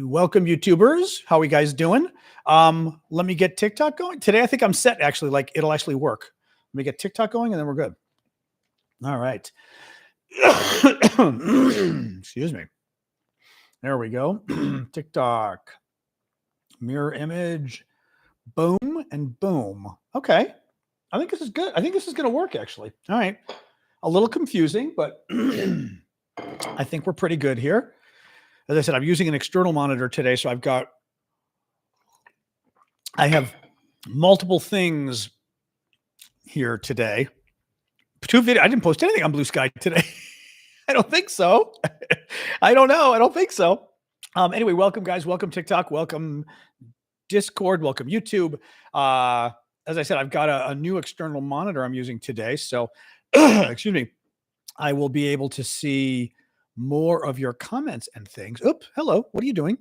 Welcome, YouTubers. How are you guys doing? Let me get TikTok going. Today, I think I'm set, actually. Like, it'll actually work. Let me get TikTok going, and then we're good. All right. Excuse me. There we go. TikTok. Mirror image. Boom and boom. Okay. I think this is good. I think this is going to work, actually. All right. A little confusing, but I think we're pretty good here. As I said, I'm using an external monitor today, so I have multiple things here today. Two video. I didn't post anything on Blue Sky today. I don't think so. I don't know. I don't think so. Anyway, welcome, guys. Welcome, TikTok. Welcome, Discord. Welcome, YouTube. As I said, I've got a new external monitor I'm using today. So, excuse me, I will be able to see more of your comments and things. Oops. Hello. What are you doing?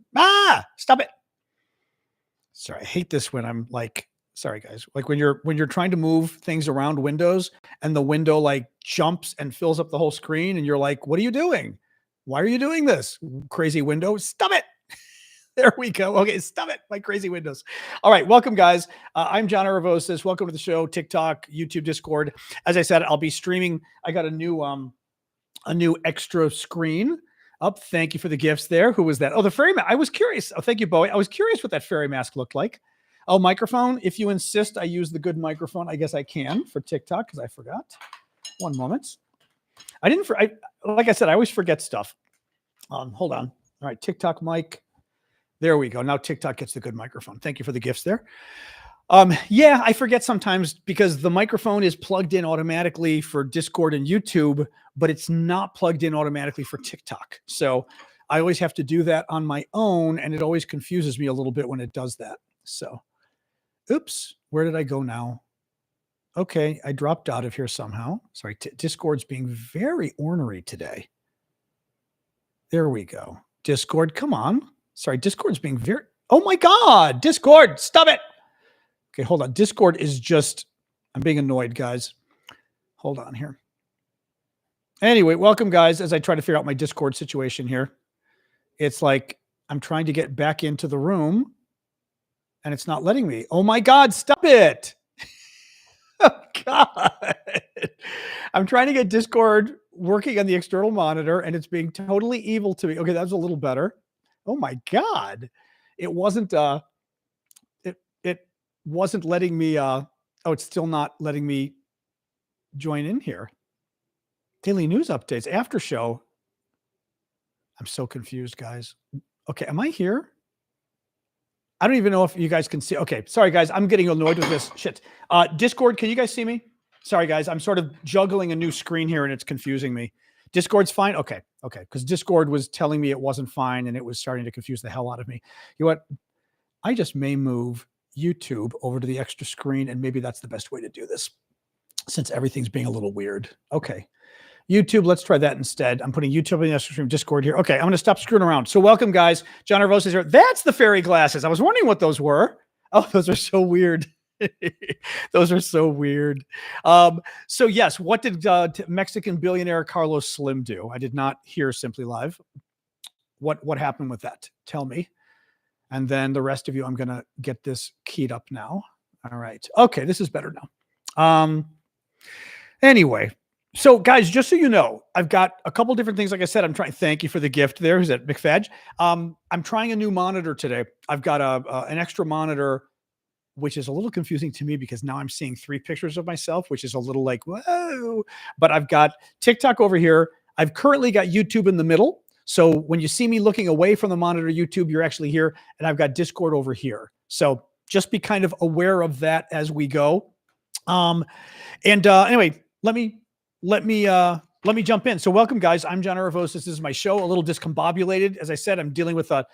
Stop it. Sorry. I hate this when I'm like, sorry, guys. Like when you're trying to move things around windows and the window like jumps and fills up the whole screen. And you're like, what are you doing? Why are you doing this? Crazy window. Stop it. There we go. Okay. Stop it. My crazy windows. All right. Welcome, guys. I'm John Aravosis. Welcome to the show. TikTok, YouTube, Discord. As I said, I'll be streaming. I got a new extra screen up. Thank you for the gifts there. Who was that? Oh, the fairy mask. I was curious. Oh, thank you, Bowie. I was curious what that fairy mask looked like. Oh, microphone. If you insist I use the good microphone, I guess I can for TikTok because I forgot. One moment. Like I said, I always forget stuff. Hold on. All right. TikTok mic. There we go. Now TikTok gets the good microphone. Thank you for the gifts there. Yeah, I forget sometimes because the microphone is plugged in automatically for Discord and YouTube, but it's not plugged in automatically for TikTok. So I always have to do that on my own, and it always confuses me a little bit when it does that. So, oops, where did I go now? Okay, I dropped out of here somehow. Sorry, Discord's being very ornery today. There we go. Discord, come on. Sorry, Discord's being very... Oh my God, Discord, stop it. Okay, hold on. Discord is just... I'm being annoyed, guys. Hold on here. Anyway, welcome, guys, as I try to figure out my Discord situation here. It's like I'm trying to get back into the room, and it's not letting me. Oh my God, stop it. Oh, God. I'm trying to get Discord working on the external monitor, and it's being totally evil to me. Okay, that's a little better. Oh my God. It wasn't it wasn't letting me oh, it's still not letting me join in here. Daily news updates, after show. I'm so confused, guys. Okay, am I here? I don't even know if you guys can see. Okay, sorry guys, I'm getting annoyed with this shit. Discord, can you guys see me? Sorry guys, I'm sort of juggling a new screen here and it's confusing me. Discord's fine? Okay, because Discord was telling me it wasn't fine and it was starting to confuse the hell out of me. You know what? I just may move YouTube over to the extra screen and maybe that's the best way to do this since everything's being a little weird. Okay, YouTube, let's try that instead. I'm putting YouTube in the extra screen, Discord here. Okay, I'm going to stop screwing around. So welcome, guys. John Aravosis here. That's the fairy glasses. I was wondering what those were. Oh, those are so weird. Those are so weird. So yes, what did Mexican billionaire Carlos Slim do? I did not hear Simply Live. What happened with that? Tell me. And then the rest of you, I'm going to get this keyed up now. All right. Okay, this is better now. Anyway, so guys, just so you know, I've got a couple different things. Like I said, I'm trying. Thank you for the gift there. Who's that? McFadge. I'm trying a new monitor today. I've got an extra monitor, which is a little confusing to me because now I'm seeing 3 pictures of myself, which is a little like, whoa. But I've got TikTok over here. I've currently got YouTube in the middle. So when you see me looking away from the monitor YouTube, you're actually here. And I've got Discord over here. So just be kind of aware of that as we go. Anyway, let me jump in. So welcome, guys. I'm John Aravosis. This is my show, a little discombobulated. As I said, I'm dealing with a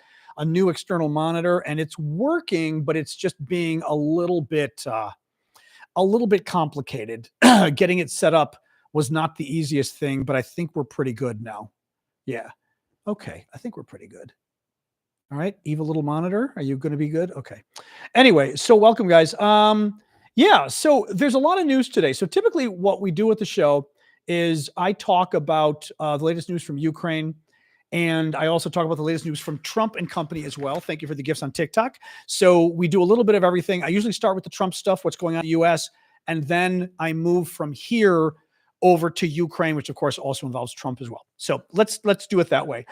new external monitor and it's working, but it's just being a little bit complicated. Getting it set up was not the easiest thing, but I think we're pretty good now. Yeah. Okay. I think we're pretty good. All right. Evil little monitor. Are you going to be good? Okay. Anyway, so welcome, guys. Yeah. So there's a lot of news today. So typically what we do with the show is I talk about the latest news from Ukraine And I also talk about the latest news from Trump and company as well. Thank you for the gifts on TikTok. So we do a little bit of everything. I usually start with the Trump stuff, what's going on in the US, and then I move from here over to Ukraine, which of course also involves Trump as well. So let's do it that way.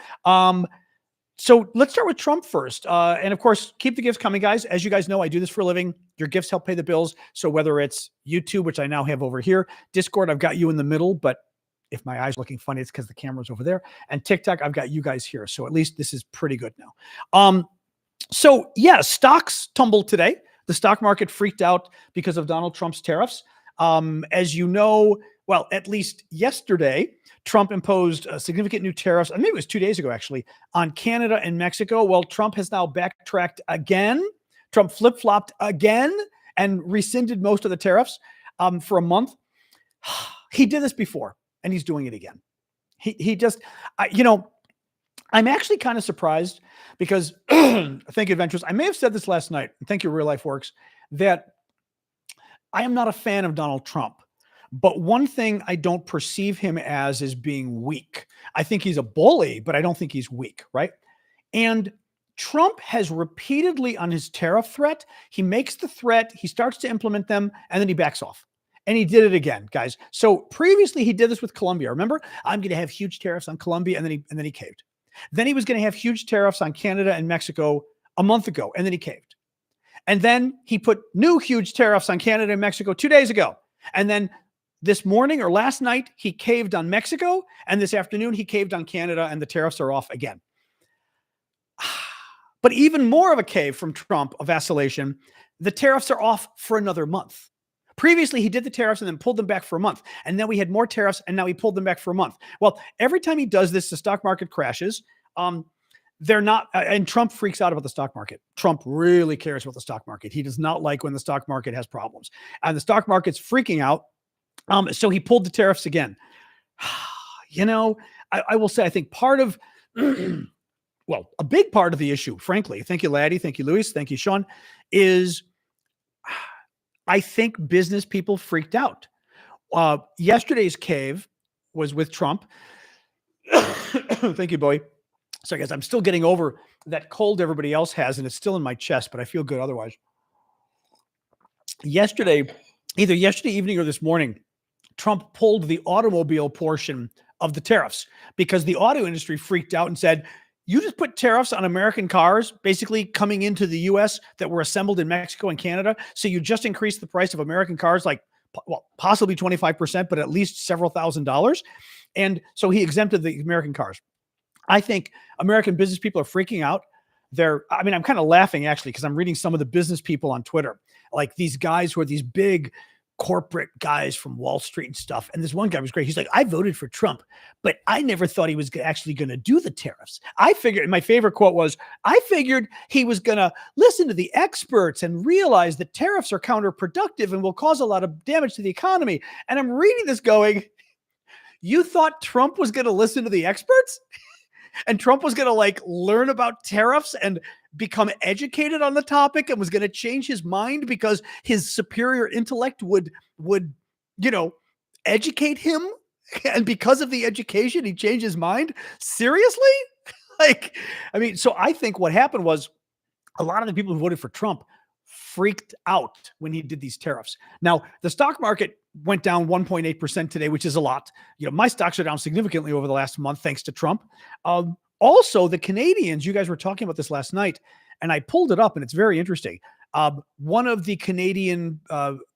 So let's start with Trump first. And of course, keep the gifts coming, guys. As you guys know, I do this for a living. Your gifts help pay the bills. So whether it's YouTube, which I now have over here, Discord, I've got you in the middle, but if my eyes are looking funny, it's because the camera's over there. And TikTok, I've got you guys here. So at least this is pretty good now. So yeah, stocks tumbled today. The stock market freaked out because of Donald Trump's tariffs. As you know, well, at least yesterday, Trump imposed significant new tariffs, maybe it was 2 days ago actually, on Canada and Mexico. Well, Trump has now backtracked again. Trump flip-flopped again and rescinded most of the tariffs for a month. He did this before, and he's doing it again. He just, I'm actually kind of surprised because, thank you, Adventures. I may have said this last night, and thank you, Real Life Works, that I am not a fan of Donald Trump. But one thing I don't perceive him as is being weak. I think he's a bully, but I don't think he's weak, right? And Trump has repeatedly on his tariff threat, he makes the threat, he starts to implement them, and then he backs off. And he did it again, guys. So previously he did this with Colombia. Remember, I'm going to have huge tariffs on Colombia, and then he caved. Then he was going to have huge tariffs on Canada and Mexico a month ago, and then he caved. And then he put new huge tariffs on Canada and Mexico 2 days ago. And then this morning or last night, he caved on Mexico, and this afternoon he caved on Canada, and the tariffs are off again. But even more of a cave from Trump, a vacillation, the tariffs are off for another month. Previously, he did the tariffs and then pulled them back for a month. And then we had more tariffs, and now he pulled them back for a month. Well, every time he does this, the stock market crashes. They're not, and Trump freaks out about the stock market. Trump really cares about the stock market. He does not like when the stock market has problems. And the stock market's freaking out. So he pulled the tariffs again. I will say, I think part of, well, a big part of the issue, frankly, thank you, Laddie, thank you, Luis, thank you, Sean, is I think business people freaked out. Yesterday's cave was with Trump. Thank you, Bowie. Sorry, guys, I'm still getting over that cold everybody else has, and it's still in my chest, but I feel good otherwise. Either yesterday evening or this morning, Trump pulled the automobile portion of the tariffs because the auto industry freaked out and said, you just put tariffs on American cars basically coming into the US that were assembled in Mexico and Canada. So you just increased the price of American cars, like, well, possibly 25%, but at least several $1,000s. And so he exempted the American cars. I think American business people are freaking out. I'm kind of laughing actually, because I'm reading some of the business people on Twitter, like these guys who are these big corporate guys from Wall Street and stuff. And this one guy was great. He's like, I voted for Trump, but I never thought he was actually going to do the tariffs. I figured, my favorite quote was, I figured he was going to listen to the experts and realize that tariffs are counterproductive and will cause a lot of damage to the economy. And I'm reading this going, you thought Trump was going to listen to the experts? And Trump was going to learn about tariffs and become educated on the topic and was going to change his mind because his superior intellect would educate him. And because of the education, he changed his mind. Seriously? So I think what happened was a lot of the people who voted for Trump freaked out when he did these tariffs. Now, the stock market went down 1.8% today, which is a lot. My stocks are down significantly over the last month, thanks to Trump. Also, the Canadians, you guys were talking about this last night, and I pulled it up, and it's very interesting. One of the Canadian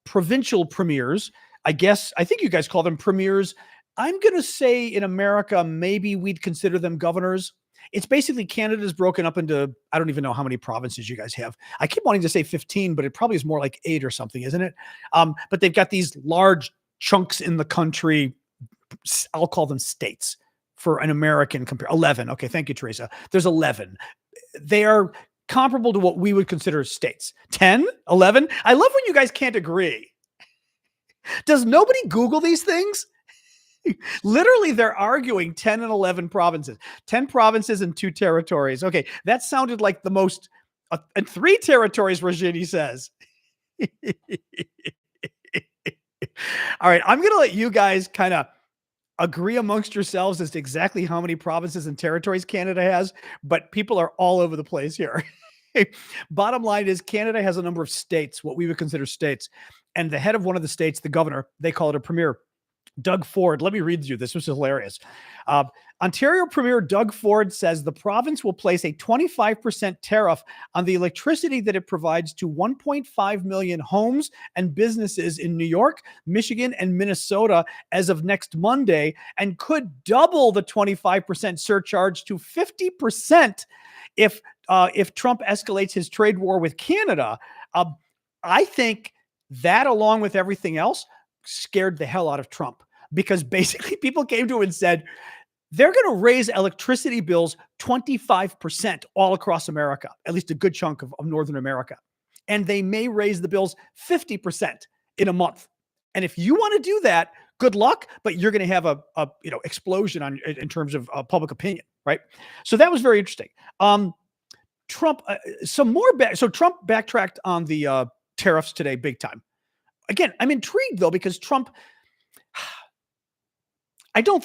provincial premiers, I think you guys call them premiers. I'm going to say in America, maybe we'd consider them governors. It's basically Canada's broken up into, I don't even know how many provinces you guys have. I keep wanting to say 15, but it probably is more like 8 or something, isn't it? But they've got these large chunks in the country. I'll call them states for an American compare. 11. Okay. Thank you, Teresa. There's 11. They are comparable to what we would consider states. 10, 11. I love when you guys can't agree. Does nobody Google these things? Literally, they're arguing 10 and 11 provinces, 10 provinces and 2 territories. Okay, that sounded like the most, and 3 territories, Rajini says. All right, I'm going to let you guys kind of agree amongst yourselves as to exactly how many provinces and territories Canada has, but people are all over the place here. Bottom line is Canada has a number of states, what we would consider states. And the head of one of the states, the governor, they call it a premier, Doug Ford. Let me read you this. This is hilarious. Uh, Ontario Premier Doug Ford says the province will place a 25% tariff on the electricity that it provides to 1.5 million homes and businesses in New York, Michigan, and Minnesota as of next Monday, and could double the 25% surcharge to 50% if Trump escalates his trade war with Canada. I think that, along with everything else, scared the hell out of Trump, because basically people came to him and said, they're going to raise electricity bills 25% all across America, at least a good chunk of Northern America. And they may raise the bills 50% in a month. And if you want to do that, good luck, but you're going to have a explosion in terms of public opinion, right? So that was very interesting. Trump, so Trump backtracked on the tariffs today, big time. Again, I'm intrigued though, because Trump,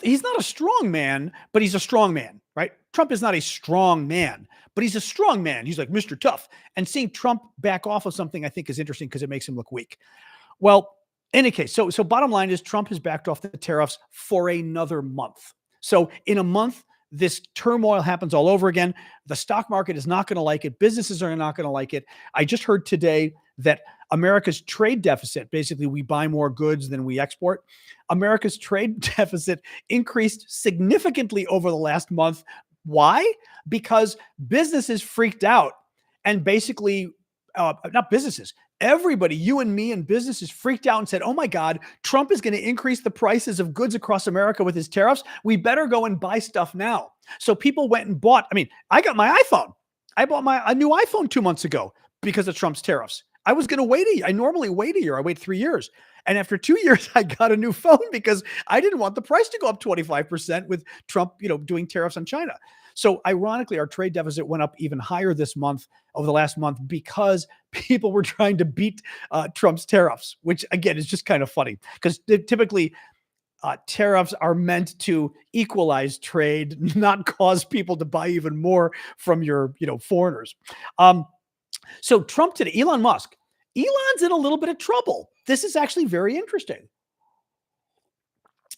he's not a strong man, but he's a strong man, right? Trump is not a strong man, but he's a strong man. He's like Mr. Tough. And seeing Trump back off of something, I think, is interesting because it makes him look weak. Well, in any case, so bottom line is Trump has backed off the tariffs for another month. So in a month, this turmoil happens all over again. The stock market is not going to like it. Businesses are not going to like it. I just heard today that America's trade deficit, basically we buy more goods than we export. America's trade deficit increased significantly over the last month. Why? Because businesses freaked out, and basically, not businesses, everybody, you and me and businesses freaked out and said, oh my God, Trump is going to increase the prices of goods across America with his tariffs. We better go and buy stuff now. So people went and bought, I got my iPhone. I bought a new iPhone 2 months ago because of Trump's tariffs. I was going to wait I normally wait a year. I wait 3 years. And after 2 years, I got a new phone because I didn't want the price to go up 25% with Trump, doing tariffs on China. So ironically, our trade deficit went up even higher this month, over the last month, because people were trying to beat Trump's tariffs, which again is just kind of funny because typically tariffs are meant to equalize trade, not cause people to buy even more from your, foreigners. So Trump today, Elon Musk, Elon's in a little bit of trouble. This is actually very interesting.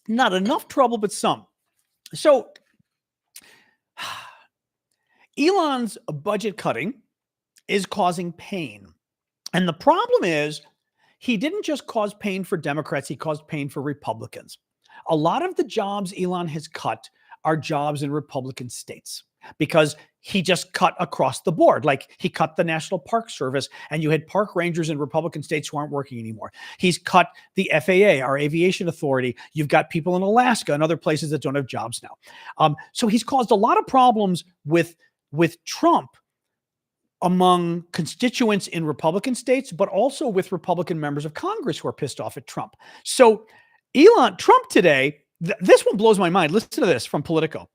Not enough trouble, but some. So Elon's budget cutting is causing pain. And the problem is he didn't just cause pain for Democrats, he caused pain for Republicans. A lot of the jobs Elon has cut are jobs in Republican states because he just cut across the board. Like he cut the National Park Service, and you had park rangers in Republican states who aren't working anymore. He's cut the FAA, our aviation authority. You've got people in Alaska and other places that don't have jobs now. So he's caused a lot of problems with Trump among constituents in Republican states, but also with Republican members of Congress who are pissed off at Trump. So Trump today, this one blows my mind. Listen to this from Politico.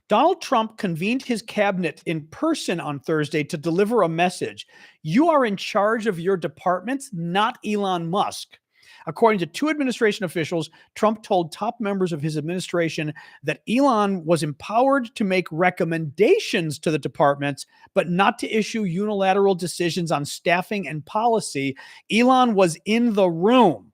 Donald Trump convened his cabinet in person on Thursday to deliver a message. You are in charge of your departments, not Elon Musk. According to two administration officials, Trump told top members of his administration that Elon was empowered to make recommendations to the departments, but not to issue unilateral decisions on staffing and policy. Elon was in the room.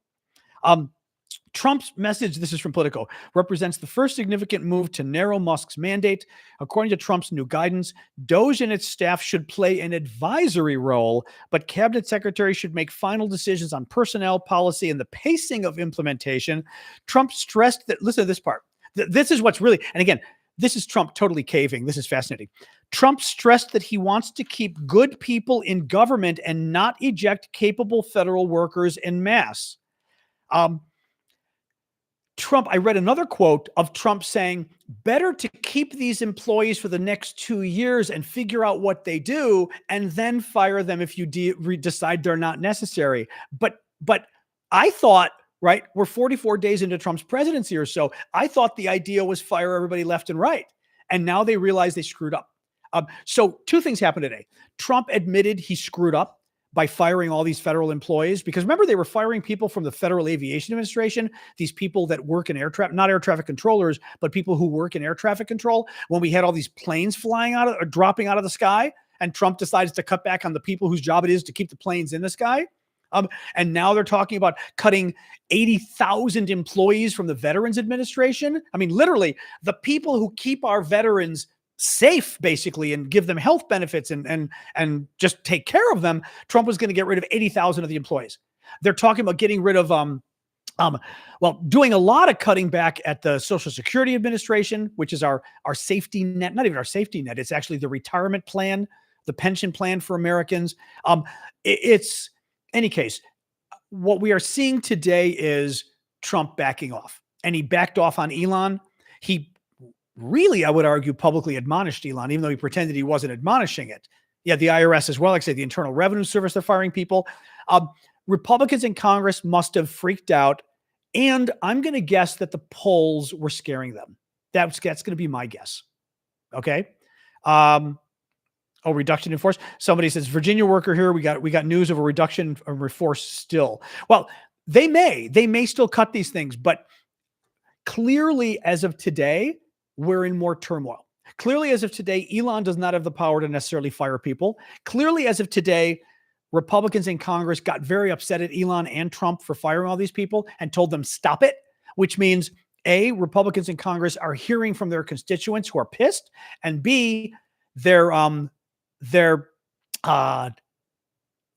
Trump's message, this is from Politico, represents the first significant move to narrow Musk's mandate. According to Trump's new guidance, DOJ and its staff should play an advisory role, but cabinet secretaries should make final decisions on personnel, policy, and the pacing of implementation. Trump stressed that, listen to this part. This is what's really, and again, this is Trump totally caving. This is fascinating. Trump stressed that he wants to keep good people in government and not eject capable federal workers en masse. I read another quote of Trump saying, better to keep these employees for the next 2 years and figure out what they do and then fire them if you decide they're not necessary. But I thought, right, we're 44 days into Trump's presidency or so. I thought the idea was fire everybody left and right. And now they realize they screwed up. So two things happened today. Trump admitted he screwed up by firing all these federal employees, because remember, they were firing people from the Federal Aviation Administration, these people that work in not air traffic controllers, but people who work in air traffic control, when we had all these planes flying out of or dropping out of the sky, and Trump decides to cut back on the people whose job it is to keep the planes in the sky. And now they're talking about cutting 80,000 employees from the Veterans Administration. I mean, literally, the people who keep our veterans safe, basically, and give them health benefits and just take care of them. Trump was going to get rid of 80,000 of the employees. They're talking about getting rid of, doing a lot of cutting back at the Social Security Administration, which is our safety net, not even our safety net. It's actually the retirement plan, the pension plan for Americans. It's any case, what we are seeing today is Trump backing off, and he backed off on Elon. He really, I would argue, publicly admonished Elon, even though he pretended he wasn't admonishing it. Yeah, the IRS as well, like I say, the Internal Revenue Service, they're firing people. Republicans in Congress must have freaked out, and I'm going to guess that the polls were scaring them. That's going to be my guess. Okay. Reduction in force. Somebody says, Virginia worker here. We got news of a reduction of force still. Well, they may still cut these things, but clearly as of today, we're in more turmoil. Clearly as of today, Elon does not have the power to necessarily fire people. Clearly as of today, Republicans in Congress got very upset at Elon and Trump for firing all these people and told them stop it, which means A, Republicans in Congress are hearing from their constituents who are pissed, and B, they're what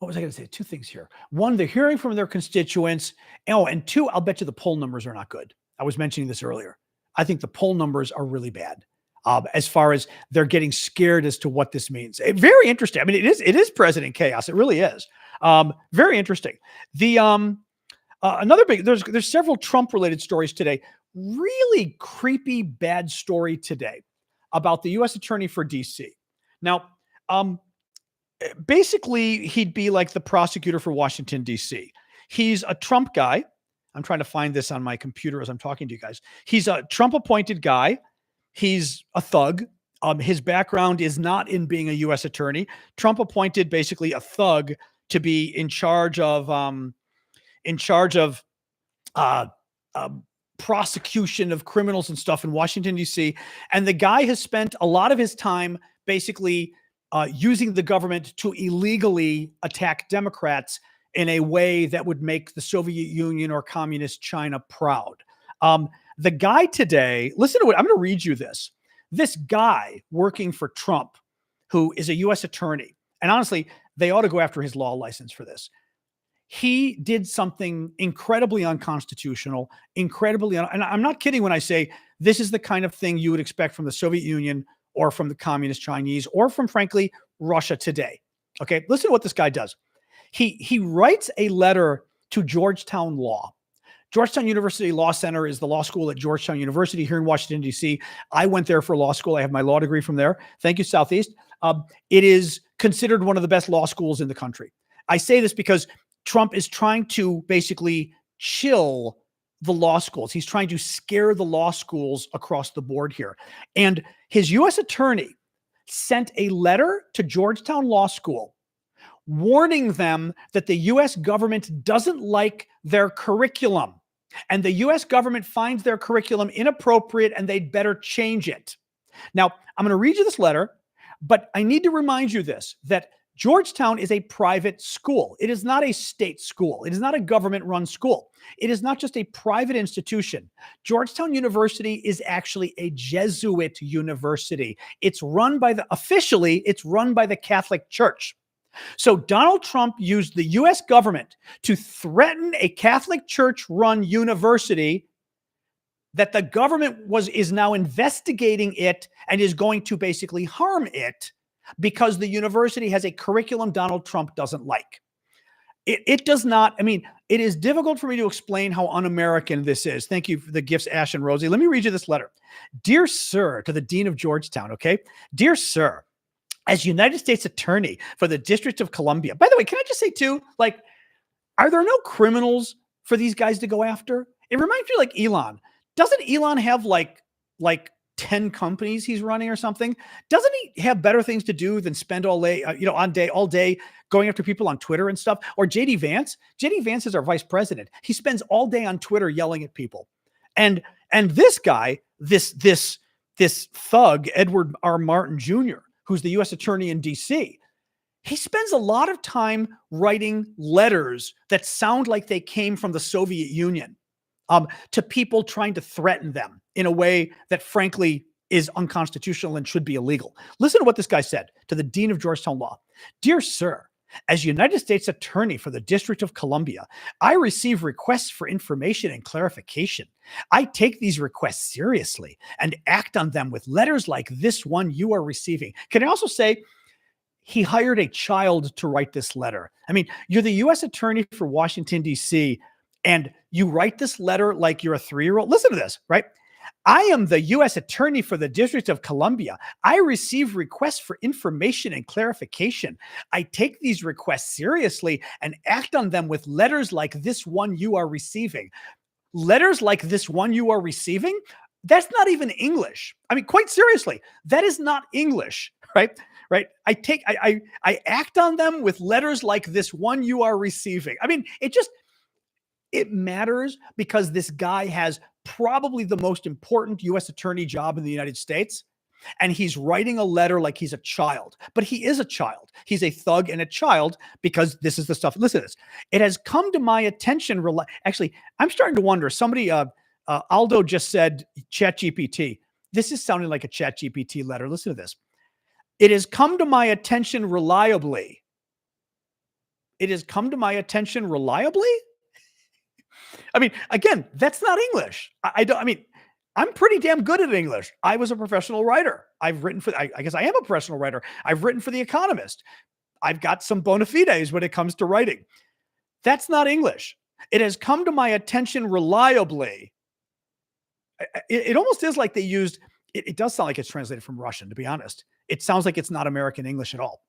was I going to say? Two things here. One, they're hearing from their constituents. And two, I'll bet you the poll numbers are not good. I was mentioning this earlier. I think the poll numbers are really bad as far as they're getting scared as to what this means. Very interesting. I mean, it is president chaos. It really is. Very interesting. The another big, there's several Trump related stories today. Really creepy, bad story today about the U.S. attorney for DC. Now, basically, he'd be like the prosecutor for Washington, D.C. He's a Trump guy. I'm trying to find this on my computer as I'm talking to you guys. He's a Trump appointed guy. He's a thug. His background is not in being a U.S. attorney. Trump appointed basically a thug to be in charge of prosecution of criminals and stuff in Washington, D.C. And the guy has spent a lot of his time basically using the government to illegally attack Democrats in a way that would make the Soviet Union or communist China proud. The guy today, listen to what I'm going to read you this. This guy working for Trump, who is a U.S. attorney, and honestly, they ought to go after his law license for this. He did something incredibly unconstitutional, and I'm not kidding when I say this is the kind of thing you would expect from the Soviet Union or from the communist Chinese or from, frankly, Russia today. Okay, listen to what this guy does. He writes a letter to Georgetown Law. Georgetown University Law Center is the law school at Georgetown University here in Washington, D.C. I went there for law school. I have my law degree from there. Thank you, Southeast. It is considered one of the best law schools in the country. I say this because Trump is trying to basically chill the law schools. He's trying to scare the law schools across the board here. And his U.S. attorney sent a letter to Georgetown Law School warning them that the U.S. government doesn't like their curriculum, and the U.S. government finds their curriculum inappropriate and they'd better change it. Now, I'm going to read you this letter, but I need to remind you this, that Georgetown is a private school. It is not a state school. It is not a government-run school. It is not just a private institution. Georgetown University is actually a Jesuit university. Officially, it's run by the Catholic Church. So Donald Trump used the U.S. government to threaten a Catholic Church-run university that the government is now investigating it and is going to basically harm it because the university has a curriculum Donald Trump doesn't like. It does not, it is difficult for me to explain how un-American this is. Thank you for the gifts, Ash and Rosie. Let me read you this letter. Dear Sir, to the Dean of Georgetown, okay? Dear Sir, as United States Attorney for the District of Columbia. By the way, can I just say too, are there no criminals for these guys to go after? It reminds me like Elon. Doesn't Elon have like 10 companies he's running or something. Doesn't he have better things to do than spend all day, all day going after people on Twitter and stuff? Or JD Vance? JD Vance is our vice president. He spends all day on Twitter yelling at people. And this guy, this thug, Edward R. Martin Jr., who's the U.S. attorney in D.C., he spends a lot of time writing letters that sound like they came from the Soviet Union to people trying to threaten them in a way that, frankly, is unconstitutional and should be illegal. Listen to what this guy said to the dean of Georgetown Law. Dear sir, as United States Attorney for the District of Columbia, I receive requests for information and clarification. I take these requests seriously and act on them with letters like this one you are receiving. Can I also say, he hired a child to write this letter. I mean, you're the U.S. Attorney for Washington, D.C., and you write this letter like you're a 3-year-old. Listen to this, right? I am the U.S. Attorney for the District of Columbia. I receive requests for information and clarification. I take these requests seriously and act on them with letters like this one you are receiving. Letters like this one you are receiving? That's not even English. I mean, quite seriously, that is not English, right? Right. I act on them with letters like this one you are receiving. I mean, it matters because this guy has probably the most important U.S. attorney job in the United States. And he's writing a letter like he's a child, but he is a child. He's a thug and a child because this is the stuff. Listen to this. It has come to my attention. Actually, I'm starting to wonder. Somebody, Aldo just said ChatGPT. This is sounding like a ChatGPT letter. Listen to this. It has come to my attention reliably. It has come to my attention reliably? I mean, again, that's not English. I'm pretty damn good at English. I was a professional writer. I've written for, I guess I am a professional writer. I've written for The Economist. I've got some bona fides when it comes to writing. That's not English. It has come to my attention reliably. It almost is like they used, it does sound like it's translated from Russian, to be honest. It sounds like it's not American English at all.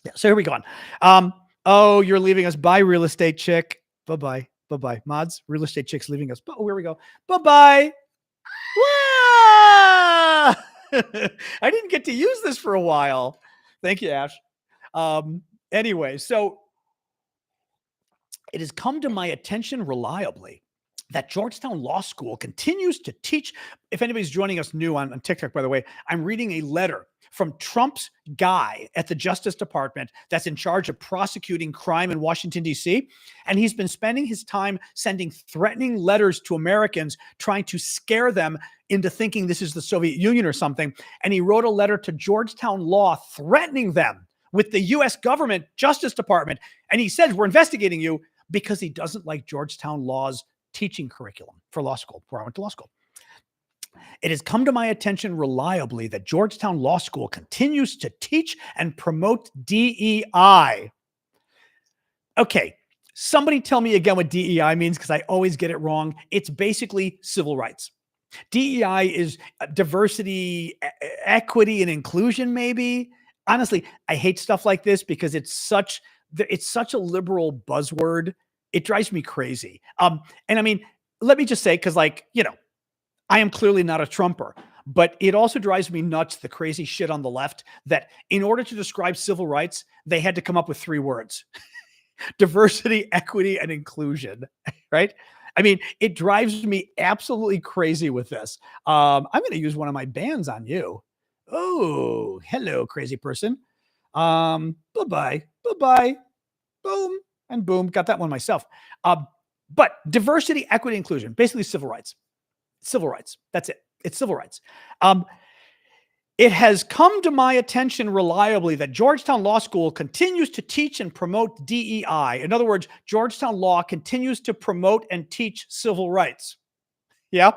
Yeah, so here we go on. Oh, you're leaving us. Bye, real estate chick. Bye-bye. Bye-bye. Mods, real estate chick's leaving us. Oh, here we go. Bye-bye. I didn't get to use this for a while. Thank you, Ash. Anyway, so it has come to my attention reliably that Georgetown Law School continues to teach. If anybody's joining us new on TikTok, by the way, I'm reading a letter from Trump's guy at the Justice Department that's in charge of prosecuting crime in Washington, D.C. And he's been spending his time sending threatening letters to Americans, trying to scare them into thinking this is the Soviet Union or something. And he wrote a letter to Georgetown Law threatening them with the U.S. government Justice Department. And he says, we're investigating you because he doesn't like Georgetown Law's teaching curriculum for law school, where I went to law school. It has come to my attention reliably that Georgetown Law School continues to teach and promote DEI. Okay, somebody tell me again what DEI means, because I always get it wrong. It's basically civil rights. DEI is diversity, equity, and inclusion, maybe. Honestly, I hate stuff like this because it's such a liberal buzzword. It drives me crazy. And I mean, let me just say, because I am clearly not a Trumper, but it also drives me nuts, the crazy shit on the left, that in order to describe civil rights, they had to come up with 3 words: diversity, equity, and inclusion, right? I mean, it drives me absolutely crazy with this. I'm going to use one of my bans on you. Oh, hello, crazy person. Bye-bye, bye-bye, boom, and boom. Got that one myself. But diversity, equity, inclusion, basically civil rights. Civil rights. That's it. It's civil rights. It has come to my attention reliably that Georgetown Law School continues to teach and promote DEI. In other words, Georgetown Law continues to promote and teach civil rights. Yeah.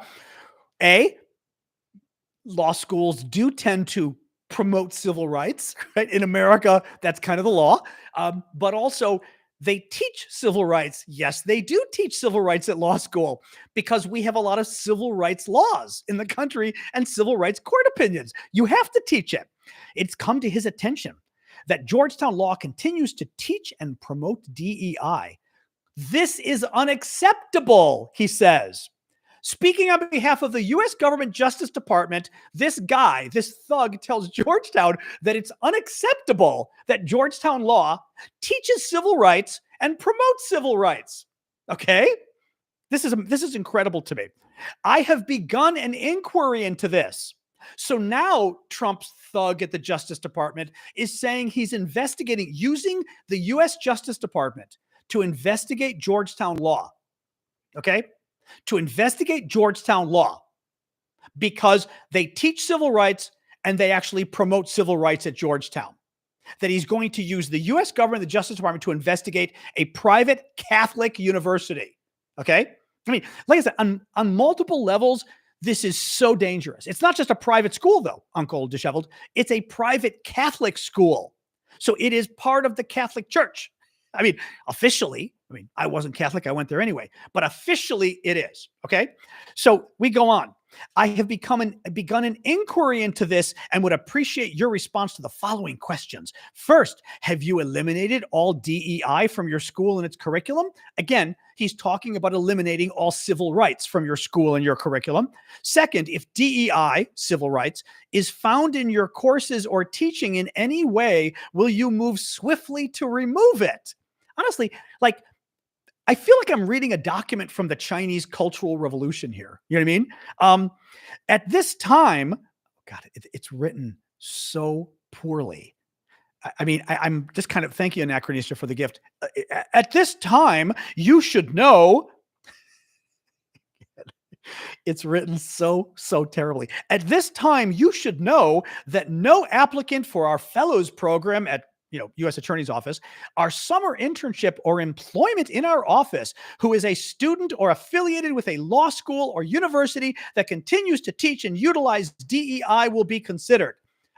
Law schools do tend to promote civil rights, right? In America, that's kind of the law. But also, they teach civil rights. Yes, they do teach civil rights at law school because we have a lot of civil rights laws in the country and civil rights court opinions. You have to teach it. It's come to his attention that Georgetown Law continues to teach and promote DEI. This is unacceptable, he says. Speaking on behalf of the U.S. government Justice Department, this guy, this thug, tells Georgetown that it's unacceptable that Georgetown Law teaches civil rights and promotes civil rights. Okay? This is incredible to me. I have begun an inquiry into this. So now Trump's thug at the Justice Department is saying he's investigating, using the U.S. Justice Department to investigate Georgetown Law. Okay? To investigate Georgetown Law because they teach civil rights and they actually promote civil rights at Georgetown. That he's going to use the U.S. government, the Justice Department, to investigate a private Catholic university. Okay? I mean, like I said, on multiple levels, this is so dangerous. It's not just a private school, though, Uncle Disheveled. It's a private Catholic school. So it is part of the Catholic Church. I mean, officially, I wasn't Catholic. I went there anyway. But officially, it is. Okay? So we go on. I have begun an inquiry into this and would appreciate your response to the following questions. First, have you eliminated all DEI from your school and its curriculum? Again, he's talking about eliminating all civil rights from your school and your curriculum. Second, if DEI, civil rights, is found in your courses or teaching in any way, will you move swiftly to remove it? Honestly, I feel like I'm reading a document from the Chinese Cultural Revolution here. You know what I mean? At this time, God, it's written so poorly. I'm just kind of, thank you, Anachronistia, for the gift. At this time, you should know. It's written so terribly. At this time, you should know that no applicant for our fellows program at U.S. Attorney's Office, our summer internship or employment in our office, who is a student or affiliated with a law school or university that continues to teach and utilize DEI will be considered.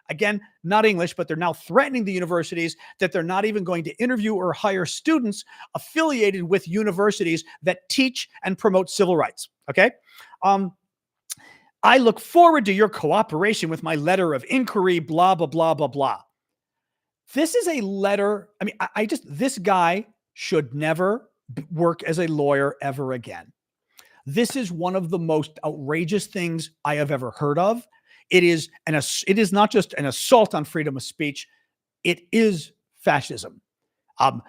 Again, not English, but they're now threatening the universities that they're not even going to interview or hire students affiliated with universities that teach and promote civil rights. Okay? I look forward to your cooperation with my letter of inquiry, blah, blah, blah, blah, blah. This is a letter. This guy should never work as a lawyer ever again. This is one of the most outrageous things I have ever heard of. It is not just an assault on freedom of speech. It is fascism. I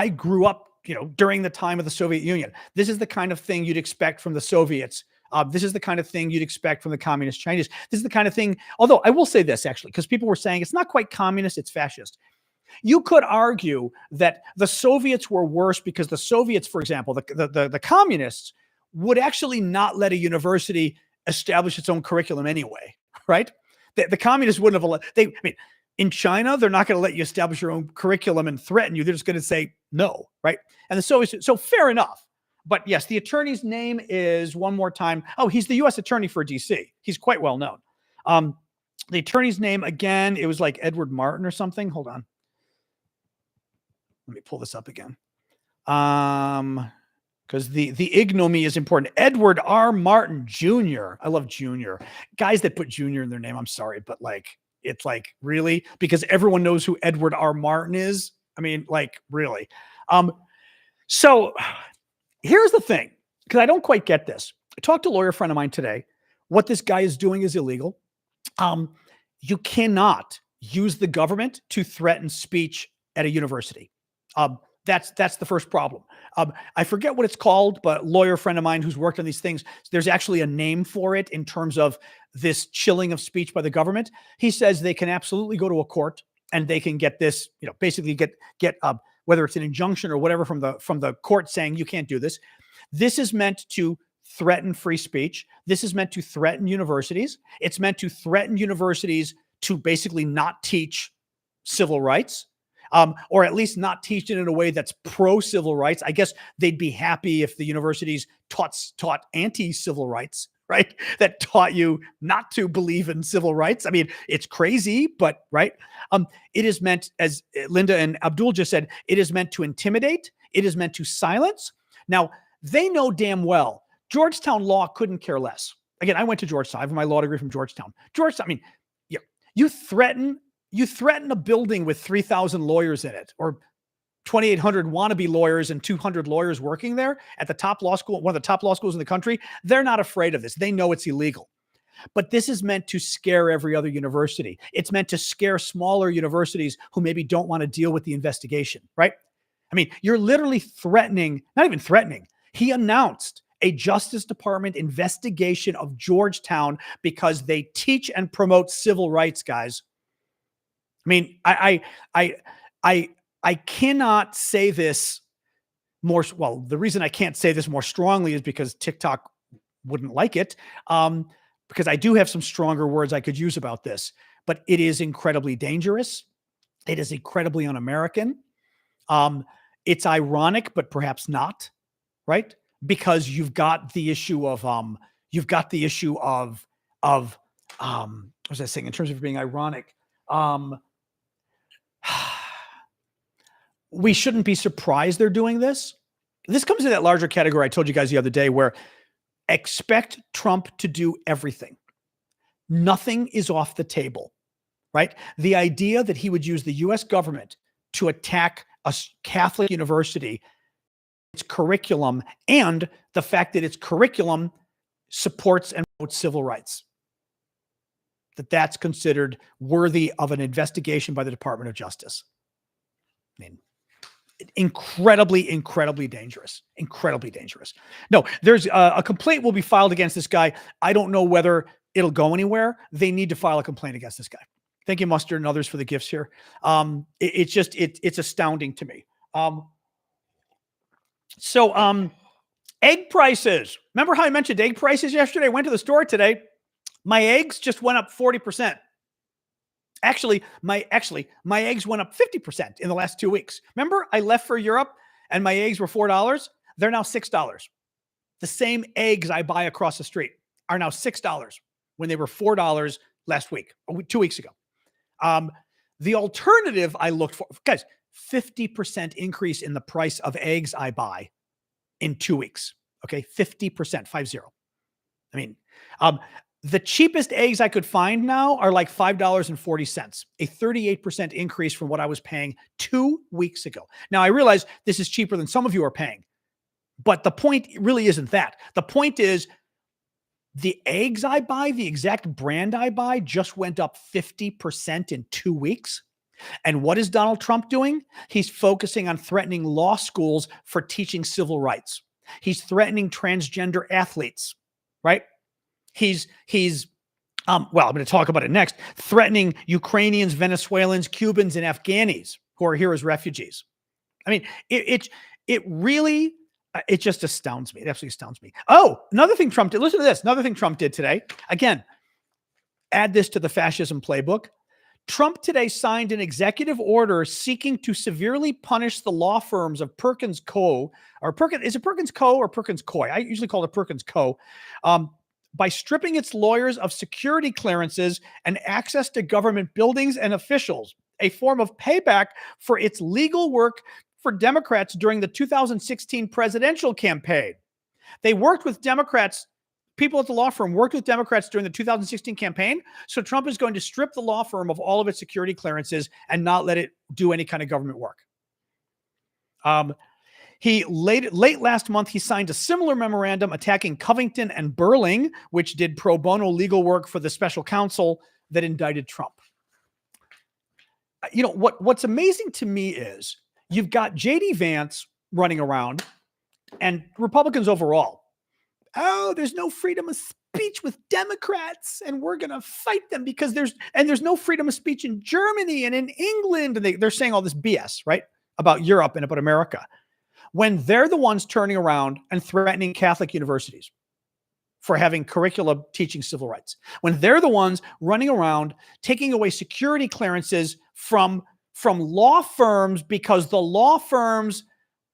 grew up, during the time of the Soviet Union. This is the kind of thing you'd expect from the Soviets. This is the kind of thing you'd expect from the communist Chinese. This is the kind of thing, although I will say this actually, because people were saying it's not quite communist, it's fascist. You could argue that the Soviets were worse because the Soviets, for example, the communists would actually not let a university establish its own curriculum anyway, right? The communists wouldn't have in China, they're not going to let you establish your own curriculum and threaten you. They're just going to say no, right? And the Soviets, so fair enough. But yes, the attorney's name is, one more time, he's the U.S. attorney for D.C. He's quite well known. The attorney's name, again, it was like Edward Martin or something. Hold on. Let me pull this up again. Because the ignominy is important. Edward R. Martin Jr. I love Jr. Guys that put Jr. in their name, I'm sorry, but it's really? Because everyone knows who Edward R. Martin is? Really? So here's the thing, because I don't quite get this. I talked to a lawyer friend of mine today. What this guy is doing is illegal. You cannot use the government to threaten speech at a university. That's the first problem. I forget what it's called, but a lawyer friend of mine who's worked on these things, there's actually a name for it in terms of this chilling of speech by the government. He says they can absolutely go to a court and they can get this, basically get whether it's an injunction or whatever from the court saying you can't do this. This is meant to threaten free speech. This is meant to threaten universities. It's meant to threaten universities to basically not teach civil rights. Or at least not teach it in a way that's pro-civil rights. I guess they'd be happy if the universities taught anti-civil rights, right? That taught you not to believe in civil rights. It's crazy, but right. It is meant, as Linda and Abdul just said, it is meant to intimidate. It is meant to silence. Now, they know damn well Georgetown Law couldn't care less. Again, I went to Georgetown. I have my law degree from Georgetown. Georgetown, you threaten a building with 3,000 lawyers in it, or 2,800 wannabe lawyers and 200 lawyers working there at the top law school, one of the top law schools in the country. They're not afraid of this. They know it's illegal. But this is meant to scare every other university. It's meant to scare smaller universities who maybe don't want to deal with the investigation, right? I mean, you're literally threatening, not even threatening. He announced a Justice Department investigation of Georgetown because they teach and promote civil rights, guys. I mean, I cannot say this more. Well, the reason I can't say this more strongly is because TikTok wouldn't like it. Because I do have some stronger words I could use about this, but it is incredibly dangerous. It is incredibly un-American. It's ironic, but perhaps not, right? Because you've got the issue of what was I saying in terms of being ironic? We shouldn't be surprised they're doing this. This comes in that larger category I told you guys the other day where expect Trump to do everything. Nothing is off the table, right? The idea that he would use the US government to attack a Catholic university, its curriculum, and the fact that its curriculum supports and promotes civil rights, that's considered worthy of an investigation by the Department of Justice. I mean, incredibly dangerous. Incredibly dangerous. No, there's a complaint will be filed against this guy. I don't know whether it'll go anywhere. They need to file a complaint against this guy. Thank you, Mustard, and others for the gifts here. It's astounding to me. Egg prices. Remember how I mentioned egg prices yesterday? I went to the store today. My eggs just went up 40%. Actually, my eggs went up 50% in the last 2 weeks. Remember, I left for Europe and my eggs were $4. They're now $6. The same eggs I buy across the street are now $6 when they were $4 last week, 2 weeks ago. The alternative I looked for, guys, 50% increase in the price of eggs I buy in 2 weeks. Okay, 50%, 50. I mean, the cheapest eggs I could find now are like $5.40, a 38% increase from what I was paying 2 weeks ago. Now, I realize this is cheaper than some of you are paying, but the point really isn't that. The point is the eggs I buy, the exact brand I buy, just went up 50% in 2 weeks. And what is Donald Trump doing? He's focusing on threatening law schools for teaching civil rights. He's threatening transgender athletes, right? He's I'm going to talk about it next, threatening Ukrainians, Venezuelans, Cubans, and Afghanis who are here as refugees. I mean, it really, it just astounds me. It absolutely astounds me. Oh, another thing Trump did, listen to this. Another thing Trump did today. Again, add this to the fascism playbook. Trump today signed an executive order seeking to severely punish the law firms of Perkins Co. Or Perkins, is it Perkins Co. or Perkins Coy? I usually call it Perkins Co. By stripping its lawyers of security clearances and access to government buildings and officials, a form of payback for its legal work for Democrats during the 2016 presidential campaign. They worked with Democrats. People at the law firm worked with Democrats during the 2016 campaign. So Trump is going to strip the law firm of all of its security clearances and not let it do any kind of government work. Late last month, he signed a similar memorandum attacking Covington and Burling, which did pro bono legal work for the special counsel that indicted Trump. You know, what's amazing to me is you've got J.D. Vance running around and Republicans overall. Oh, there's no freedom of speech with Democrats, and we're going to fight them because there's no freedom of speech in Germany and in England. And they're saying all this BS, right, about Europe and about America, when they're the ones turning around and threatening Catholic universities for having curricula teaching civil rights, when they're the ones running around taking away security clearances from law firms because the law firms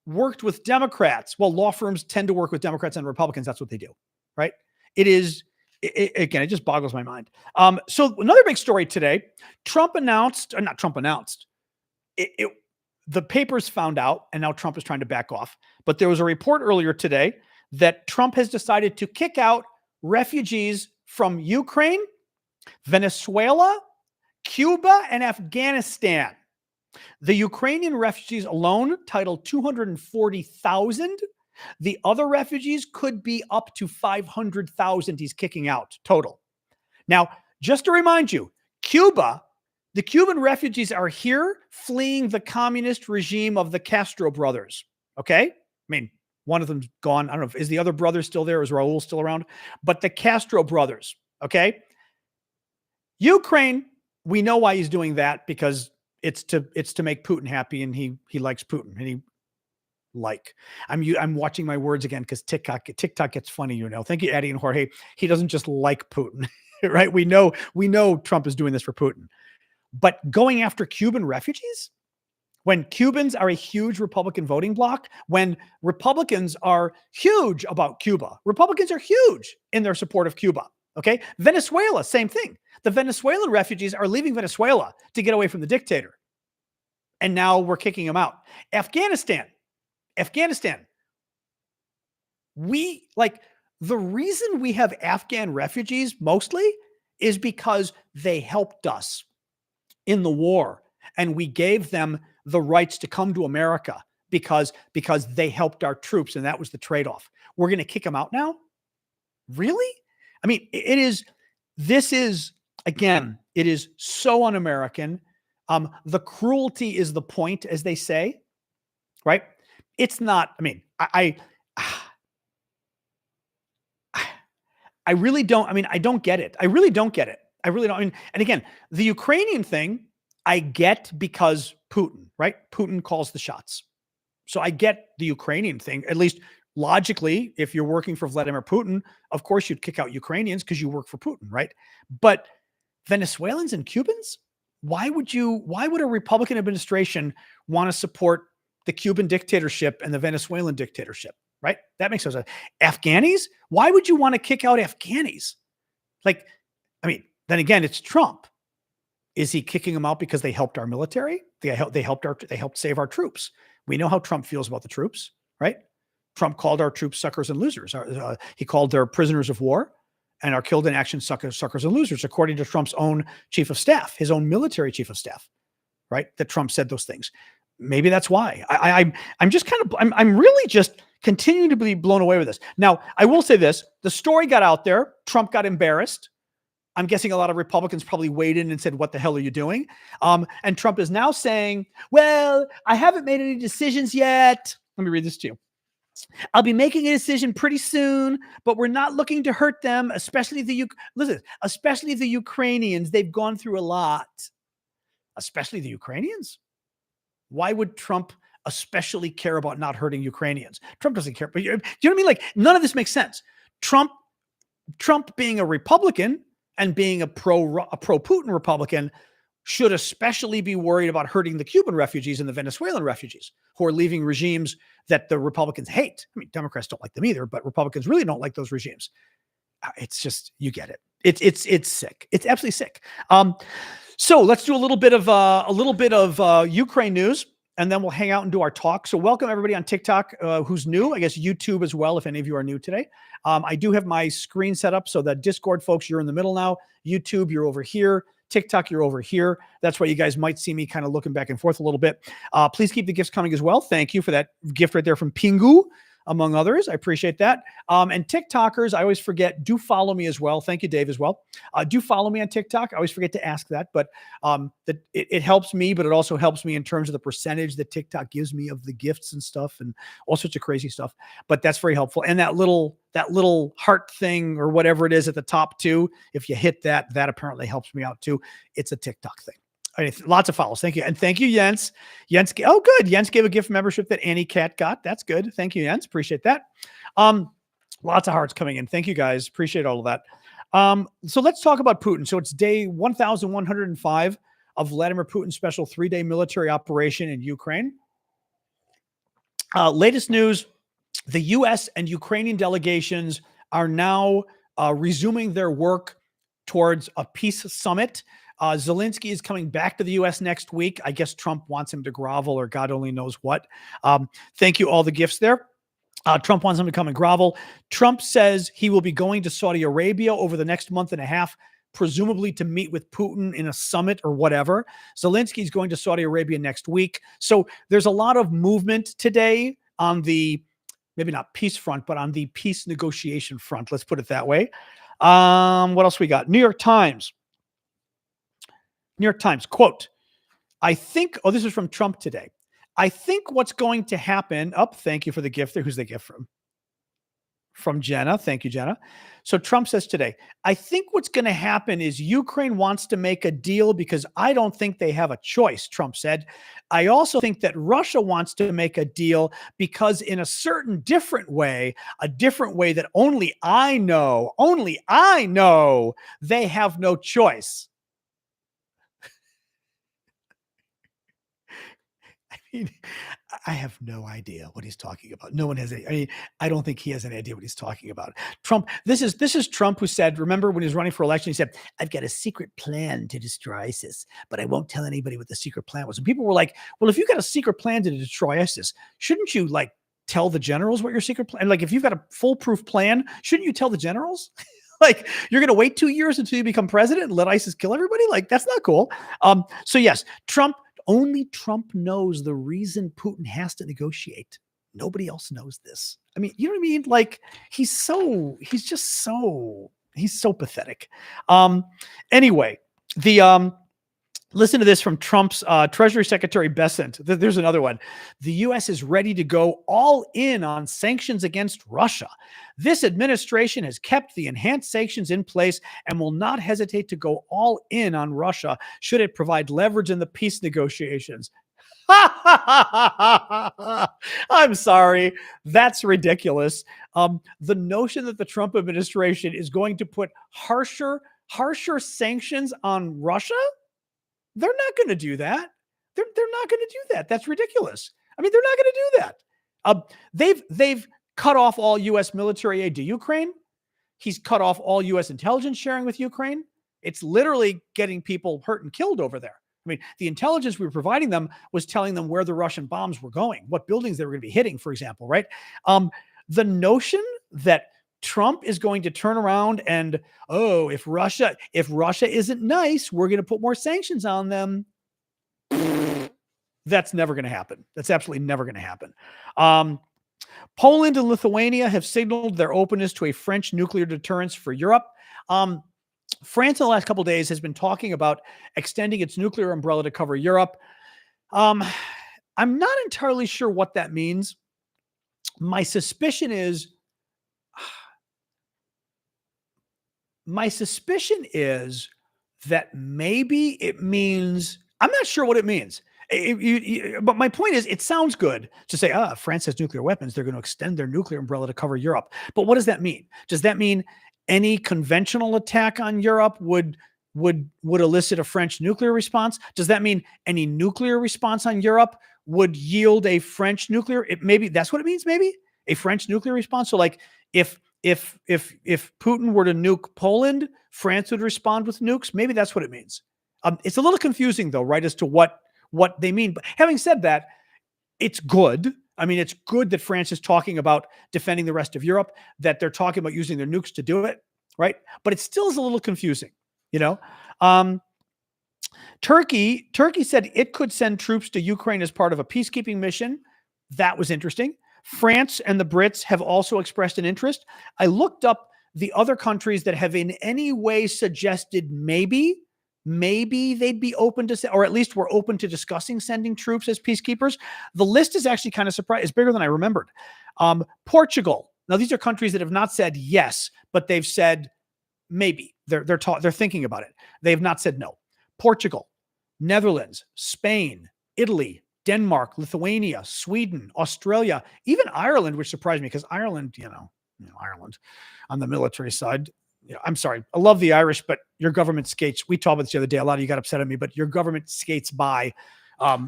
worked with Democrats. Well, law firms tend to work with Democrats and Republicans. That's what they do, right? Again, it just boggles my mind. So another big story today, the papers found out, and now Trump is trying to back off. But there was a report earlier today that Trump has decided to kick out refugees from Ukraine, Venezuela, Cuba, and Afghanistan. The Ukrainian refugees alone title 240,000. The other refugees could be up to 500,000 he's kicking out total. Now, just to remind you, Cuba, the Cuban refugees are here fleeing the communist regime of the Castro brothers. Okay? I mean, one of them's gone. I don't know. Is the other brother still there? Is Raul still around? But the Castro brothers. Okay? Ukraine, we know why he's doing that, because it's to make Putin happy, and he likes Putin, and I'm watching my words again because TikTok gets funny, Thank you, Addie and Jorge. He doesn't just like Putin, right? We know Trump is doing this for Putin. But going after Cuban refugees, when Cubans are a huge Republican voting bloc, when Republicans are huge about Cuba, Republicans are huge in their support of Cuba. Okay. Venezuela, same thing. The Venezuelan refugees are leaving Venezuela to get away from the dictator. And now we're kicking them out. Afghanistan. The reason we have Afghan refugees mostly is because they helped us in the war, and we gave them the rights to come to America because they helped our troops, and that was the trade-off. We're going to kick them out now? Really? I mean, this is so un-American. The cruelty is the point, as they say, right? It's not, I mean, I really don't, I don't get it. I really don't get it. I really don't. And again, the Ukrainian thing, I get because Putin, right? Putin calls the shots. So I get the Ukrainian thing, at least logically. If you're working for Vladimir Putin, of course you'd kick out Ukrainians because you work for Putin, right? But Venezuelans and Cubans, why would a Republican administration want to support the Cuban dictatorship and the Venezuelan dictatorship, right? That makes no sense. Afghanis, why would you want to kick out Afghanis? Then again, it's Trump. Is he kicking them out because they helped our military? They helped save our troops. We know how Trump feels about the troops, right? Trump called our troops suckers and losers. He called their prisoners of war and our killed in action suckers and losers, according to Trump's own chief of staff, his own military chief of staff, right? That Trump said those things. Maybe that's why. I'm really just continuing to be blown away with this. Now, I will say this: the story got out there. Trump got embarrassed. I'm guessing a lot of Republicans probably weighed in and said, "What the hell are you doing?" And Trump is now saying, "Well, I haven't made any decisions yet." Let me read this to you. "I'll be making a decision pretty soon, but we're not looking to hurt them, especially the Ukrainians. They've gone through a lot." Especially the Ukrainians? Why would Trump especially care about not hurting Ukrainians? Trump doesn't care. But do you know what I mean? Like, none of this makes sense. Trump being a Republican and being a pro-Putin Republican should especially be worried about hurting the Cuban refugees and the Venezuelan refugees who are leaving regimes that the Republicans hate. I mean, Democrats don't like them either, but Republicans really don't like those regimes. It's just, you get it. It's sick. It's absolutely sick. So let's do a little bit of Ukraine news, and then we'll hang out and do our talk. So welcome everybody on TikTok who's new. I guess YouTube as well, if any of you are new today. I do have my screen set up so that Discord folks, you're in the middle now. YouTube, you're over here. TikTok, you're over here. That's why you guys might see me kind of looking back and forth a little bit. Please keep the gifts coming as well. Thank you for that gift right there from Pingu, among others. I appreciate that. And TikTokers, I always forget, do follow me as well. Thank you, Dave, as well. Do follow me on TikTok. I always forget to ask that, but it helps me, but it also helps me in terms of the percentage that TikTok gives me of the gifts and stuff and all sorts of crazy stuff. But that's very helpful. And that little heart thing or whatever it is at the top too, if you hit that apparently helps me out too. It's a TikTok thing. Lots of follows. Thank you. And thank you, Jens. Oh, good. Jens gave a gift membership that Annie Cat got. That's good. Thank you, Jens. Appreciate that. Lots of hearts coming in. Thank you, guys. Appreciate all of that. So let's talk about Putin. So it's day 1,105 of Vladimir Putin's special 3-day military operation in Ukraine. Latest news, the U.S. and Ukrainian delegations are now resuming their work towards a peace summit. Zelensky is coming back to the U.S. next week. I guess Trump wants him to grovel or God only knows what. Thank you, all the gifts there. Trump wants him to come and grovel. Trump says he will be going to Saudi Arabia over the next month and a half, presumably to meet with Putin in a summit or whatever. Zelensky's going to Saudi Arabia next week. So there's a lot of movement today on the, maybe not peace front, but on the peace negotiation front. Let's put it that way. What else we got? New York Times, quote, I think, oh, this is from Trump today. I think what's going to happen, thank you for the gift there. Who's the gift from? From Jenna. Thank you, Jenna. So Trump says today, I think what's going to happen is Ukraine wants to make a deal because I don't think they have a choice, Trump said. I also think that Russia wants to make a deal because in a certain different way that only I know, they have no choice. I mean, I have no idea what he's talking about. No one has any. I mean, I don't think he has any idea what he's talking about. Trump. This is Trump who said. Remember when he was running for election? He said, "I've got a secret plan to destroy ISIS, but I won't tell anybody what the secret plan was." And people were like, "Well, if you got a secret plan to destroy ISIS, shouldn't you like tell the generals what your secret plan? Like, if you've got a foolproof plan, shouldn't you tell the generals?" Like, you're going to wait 2 years until you become president and let ISIS kill everybody? Like, that's not cool. So yes, only Trump knows the reason Putin has to negotiate. Nobody else knows this. I mean, you know what I mean? Like, he's so pathetic. Anyway, listen to this from Trump's Treasury Secretary Bessent. There's another one. The U.S. is ready to go all in on sanctions against Russia. This administration has kept the enhanced sanctions in place and will not hesitate to go all in on Russia should it provide leverage in the peace negotiations. I'm sorry. That's ridiculous. The notion that the Trump administration is going to put harsher sanctions on Russia, they're not going to do that. They're not going to do that. That's ridiculous. I mean, they're not going to do that. They've cut off all U.S. military aid to Ukraine. He's cut off all U.S. intelligence sharing with Ukraine. It's literally getting people hurt and killed over there. I mean, the intelligence we were providing them was telling them where the Russian bombs were going, what buildings they were going to be hitting, for example, right? The notion that Trump is going to turn around and, if Russia isn't nice, we're going to put more sanctions on them. That's never going to happen. That's absolutely never going to happen. Poland and Lithuania have signaled their openness to a French nuclear deterrence for Europe. France in the last couple of days has been talking about extending its nuclear umbrella to cover Europe. I'm not entirely sure what that means. My suspicion is that maybe it means, I'm not sure what it means. But my point is, it sounds good to say, France has nuclear weapons. They're going to extend their nuclear umbrella to cover Europe. But what does that mean? Does that mean any conventional attack on Europe would elicit a French nuclear response? Does that mean any nuclear response on Europe would yield a French nuclear? Maybe that's what it means. Maybe a French nuclear response. So, like, if Putin were to nuke Poland, France would respond with nukes. Maybe that's what it means. It's a little confusing, though, right, as to what they mean. But having said that, it's good. I mean, it's good that France is talking about defending the rest of Europe, that they're talking about using their nukes to do it, right? But it still is a little confusing, you know? Turkey said it could send troops to Ukraine as part of a peacekeeping mission. That was interesting. France and the Brits have also expressed an interest. I looked up the other countries that have in any way suggested maybe they'd be open to, or at least were open to discussing sending troops as peacekeepers. The list is actually kind of surprising. It's bigger than I remembered. Portugal. Now, these are countries that have not said yes, but they've said maybe. They're thinking about it. They have not said no. Portugal, Netherlands, Spain, Italy, Denmark, Lithuania, Sweden, Australia, even Ireland, which surprised me because Ireland, Ireland on the military side. I'm sorry. I love the Irish, but your government skates. We talked about this the other day. A lot of you got upset at me, but your government skates by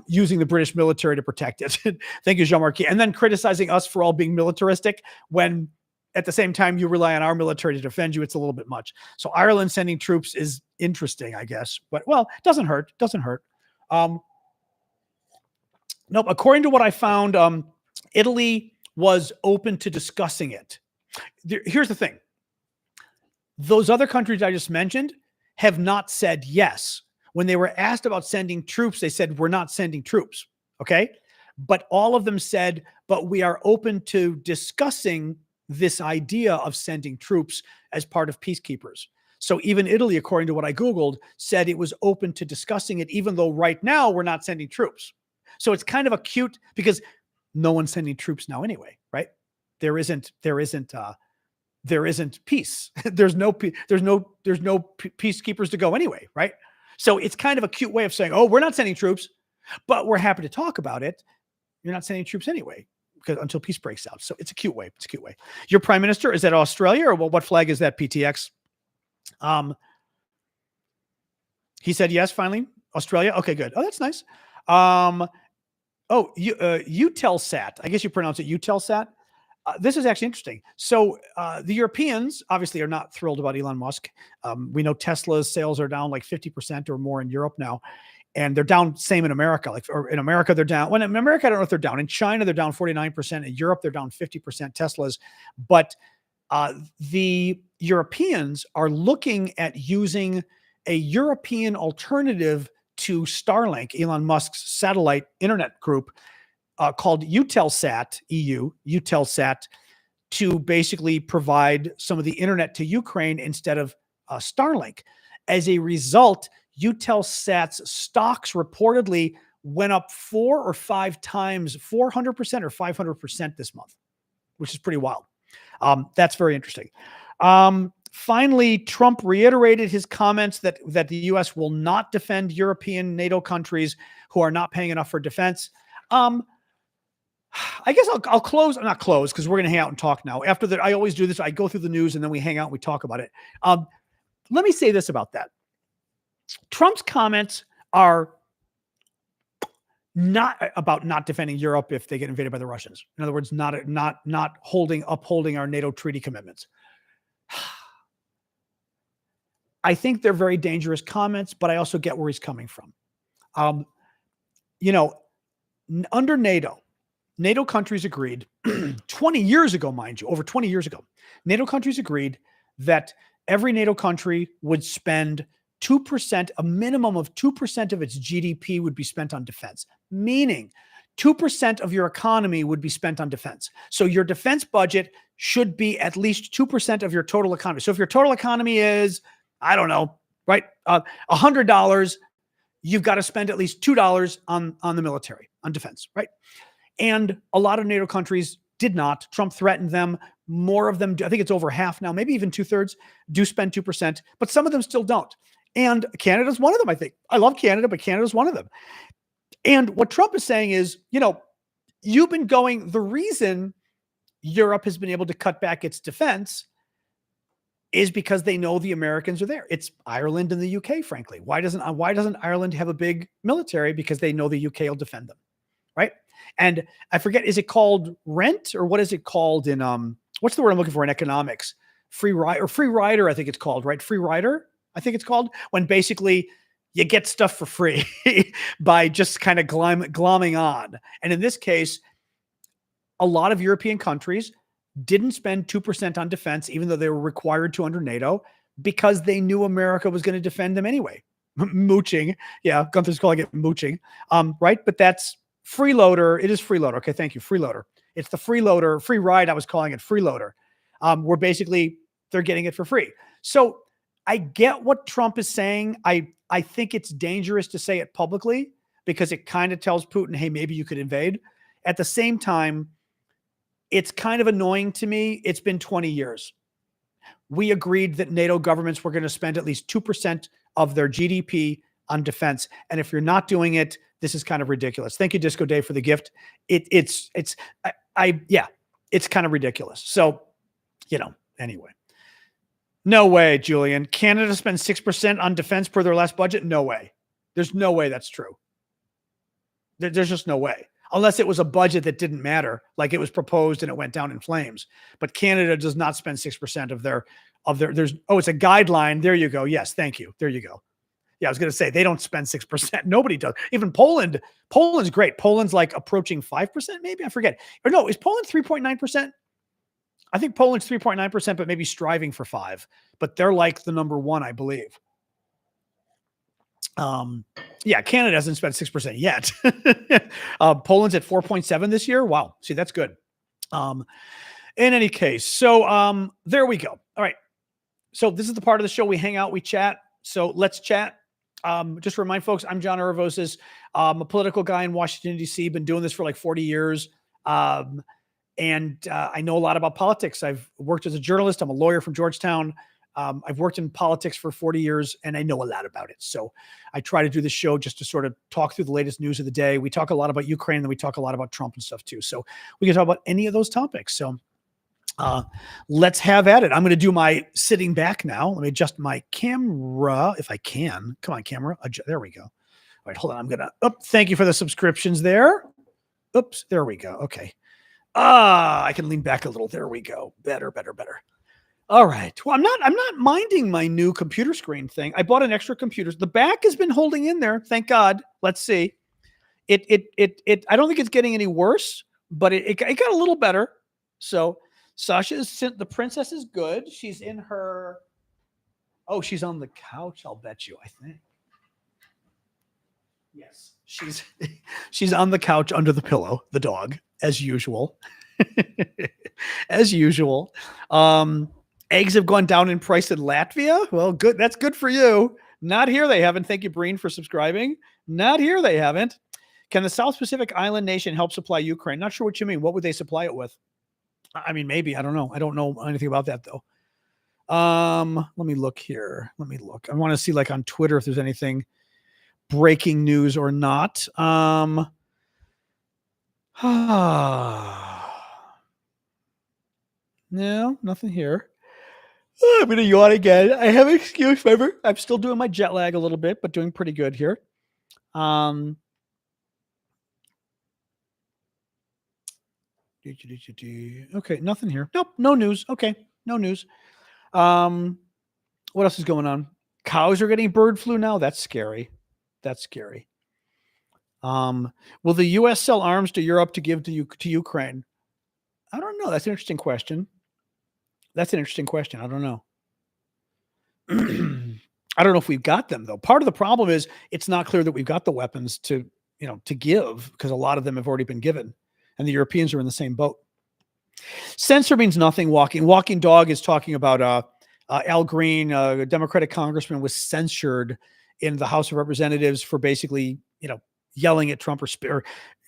using the British military to protect it. Thank you, Jean-Marc. And then criticizing us for all being militaristic when at the same time you rely on our military to defend you. It's a little bit much. So Ireland sending troops is interesting, I guess. But, well, it doesn't hurt. Nope. According to what I found, Italy was open to discussing it. Here's the thing. Those other countries I just mentioned have not said yes. When they were asked about sending troops, they said, we're not sending troops. Okay. But all of them said, but we are open to discussing this idea of sending troops as part of peacekeepers. So even Italy, according to what I Googled, said it was open to discussing it, even though right now we're not sending troops. So it's kind of a cute, because no one's sending troops now anyway, right? There isn't peace. there's no peacekeepers to go anyway, right? So it's kind of a cute way of saying, oh, we're not sending troops, but we're happy to talk about it. You're not sending troops anyway, because until peace breaks out. So it's a cute way. It's a cute way. Your prime minister, is that Australia, or what flag is that? PTX. He said yes, finally. Australia. Okay, good. Oh, that's nice. Eutelsat. I guess you pronounce it Eutelsat. This is actually interesting. So the Europeans obviously are not thrilled about Elon Musk. We know Tesla's sales are down like 50% or more in Europe now. And they're down, same in America. Like, or in America, they're down. Well, in America, I don't know if they're down. In China, they're down 49%. In Europe, they're down 50%, Teslas. But the Europeans are looking at using a European alternative to Starlink, Elon Musk's satellite internet group, called Eutelsat, Eutelsat, to basically provide some of the internet to Ukraine instead of Starlink. As a result, Eutelsat's stocks reportedly went up 4 or 5 times, 400% or 500% this month, which is pretty wild. That's very interesting. Finally, Trump reiterated his comments that the U.S. will not defend European NATO countries who are not paying enough for defense. I guess I'll close, not close, because we're going to hang out and talk now. After that, I always do this. I go through the news and then we hang out and we talk about it. Let me say this about that. Trump's comments are not about not defending Europe if they get invaded by the Russians. In other words, not upholding our NATO treaty commitments. I think they're very dangerous comments, but I also get where he's coming from. Under NATO countries agreed 20 years ago, mind you, over 20 years ago, NATO countries agreed that every NATO country would spend 2%, a minimum of 2% of its GDP would be spent on defense, meaning 2% of your economy would be spent on defense. So your defense budget should be at least 2% of your total economy. So if your total economy is, I don't know, right, $100, you've got to spend at least $2 on the military, on defense, right? And a lot of NATO countries did not. Trump threatened them. More of them, I think it's over half now, maybe even 2/3, do spend 2%, but some of them still don't. And Canada's one of them, I think. I love Canada, but Canada's one of them. And what Trump is saying is, you've been going, the reason Europe has been able to cut back its defense is because they know the Americans are there. It's Ireland and the UK, frankly. Why doesn't Ireland have a big military? Because they know the UK will defend them, right? And I forget, is it called rent, or what is it called in what's the word I'm looking for in economics? Free rider, I think it's called, right? Free rider, I think it's called, when basically you get stuff for free by just kind of glomming on. And in this case, a lot of European countries didn't spend 2% on defense, even though they were required to under NATO, because they knew America was going to defend them anyway. Mooching. Yeah, Gunther's calling it mooching. Right? But that's freeloader. It is freeloader. Okay, thank you. Freeloader. It's the freeloader, free ride. I was calling it freeloader. Where basically they're getting it for free. So I get what Trump is saying. I think it's dangerous to say it publicly because it kind of tells Putin, hey, maybe you could invade. At the same time, it's kind of annoying to me. It's been 20 years. We agreed that NATO governments were going to spend at least 2% of their GDP on defense. And if you're not doing it, this is kind of ridiculous. Thank you, Disco Dave, for the gift. It's kind of ridiculous. So, anyway. No way, Julian. Canada spends 6% on defense per their last budget? No way. There's no way that's true. There's just no way. Unless it was a budget that didn't matter, like it was proposed and it went down in flames. But Canada does not spend 6% of their, it's a guideline. There you go. Yes, thank you. There you go. Yeah, I was going to say, they don't spend 6%. Nobody does. Even Poland's great. Poland's like approaching 5%, maybe. I forget. Or no, is Poland 3.9%? I think Poland's 3.9%, but maybe striving for 5%. But they're like the number one, I believe. Yeah, Canada hasn't spent 6% yet. Poland's at 4.7 this year. Wow. See, that's good. In any case, so there we go. All right. So this is the part of the show we hang out, we chat. So let's chat. Just remind folks, I'm John Aravosis. I'm a political guy in Washington, D.C. Been doing this for like 40 years. And I know a lot about politics. I've worked as a journalist. I'm a lawyer from Georgetown. I've worked in politics for 40 years, and I know a lot about it. So I try to do this show just to sort of talk through the latest news of the day. We talk a lot about Ukraine, and we talk a lot about Trump and stuff too. So we can talk about any of those topics. So let's have at it. I'm going to do my sitting back now. Let me adjust my camera if I can. Come on, camera. There we go. All right, hold on. I'm going to, thank you for the subscriptions there. Oops, there we go. Okay. I can lean back a little. There we go. Better. All right. Well, I'm not minding my new computer screen thing. I bought an extra computer. The back has been holding in there. Thank God. Let's see. I don't think it's getting any worse, but it got a little better. So the princess is good. She's in her. Oh, she's on the couch. I'll bet you. I think. Yes, she's on the couch under the pillow. The dog, as usual. As usual. Eggs have gone down in price in Latvia. Well, good. That's good for you. Not here. They haven't. Thank you, Breen, for subscribing. Not here. They haven't. Can the South Pacific island nation help supply Ukraine? Not sure what you mean. What would they supply it with? I mean, maybe. I don't know. I don't know anything about that, though. Let me look here. Let me look. I want to see, like, on Twitter if there's anything breaking news or not. No, nothing here. I'm going to yawn again. I have an excuse, remember. I'm still doing my jet lag a little bit, but doing pretty good here. Okay, nothing here. Nope, no news. Okay, no news. What else is going on? Cows are getting bird flu now. That's scary. That's scary. Will the U.S. sell arms to Europe to give to Ukraine? I don't know. That's an interesting question. I don't know. I don't know if we've got them, though. Part of the problem is it's not clear that we've got the weapons to give, because a lot of them have already been given, and the Europeans are in the same boat. Censor means nothing. Walking Dog is talking about Al Green, a Democratic congressman, was censured in the House of Representatives for basically, yelling at Trump or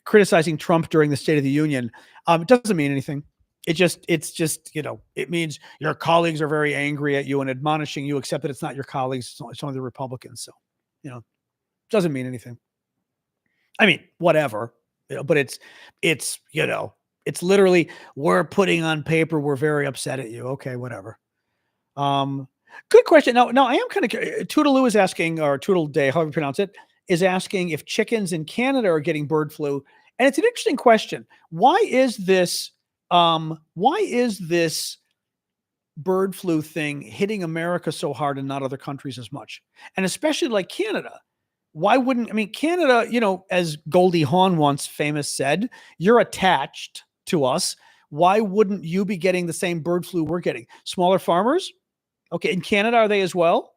criticizing Trump during the State of the Union. It doesn't mean anything. It's just, it means your colleagues are very angry at you and admonishing you, except that it's not your colleagues. It's only the Republicans. So, it doesn't mean anything. I mean, whatever, but it's literally, we're putting on paper, we're very upset at you. Okay, whatever. Good question. Now I am kind of Toodaloo is asking, or Toodleday, however you pronounce it, is asking if chickens in Canada are getting bird flu. And it's an interesting question. Why is this bird flu thing hitting America so hard and not other countries as much? And especially like Canada. Why wouldn't, Canada, as Goldie Hawn once famous said, you're attached to us. Why wouldn't you be getting the same bird flu we're getting? Smaller farmers? Okay, in Canada, are they as well?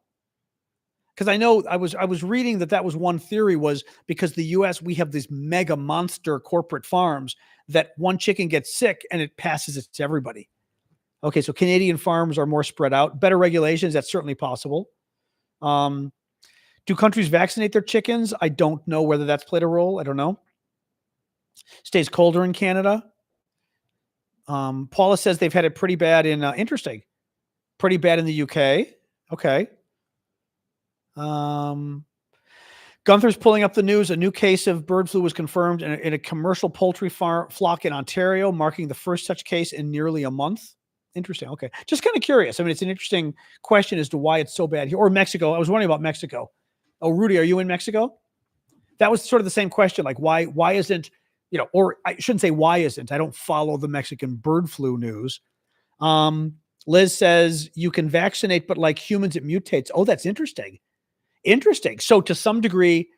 Because I know I was reading that was one theory, was because the U.S., we have these mega monster corporate farms that one chicken gets sick and it passes it to everybody. Okay, so Canadian farms are more spread out. Better regulations, that's certainly possible. Do countries vaccinate their chickens? I don't know whether that's played a role. I don't know. Stays colder in Canada. Paula says they've had it pretty bad in, interesting. Pretty bad in the UK. Okay. Gunther's pulling up the news. A new case of bird flu was confirmed in a commercial poultry flock in Ontario, marking the first such case in nearly a month. Interesting. Okay. Just kind of curious. I mean, it's an interesting question as to why it's so bad here. Or Mexico. I was wondering about Mexico. Oh, Rudy, are you in Mexico? That was sort of the same question. Like, why isn't, or I shouldn't say why isn't. I don't follow the Mexican bird flu news. Liz says you can vaccinate, but like humans, it mutates. Oh, that's interesting. Interesting. So to some degree,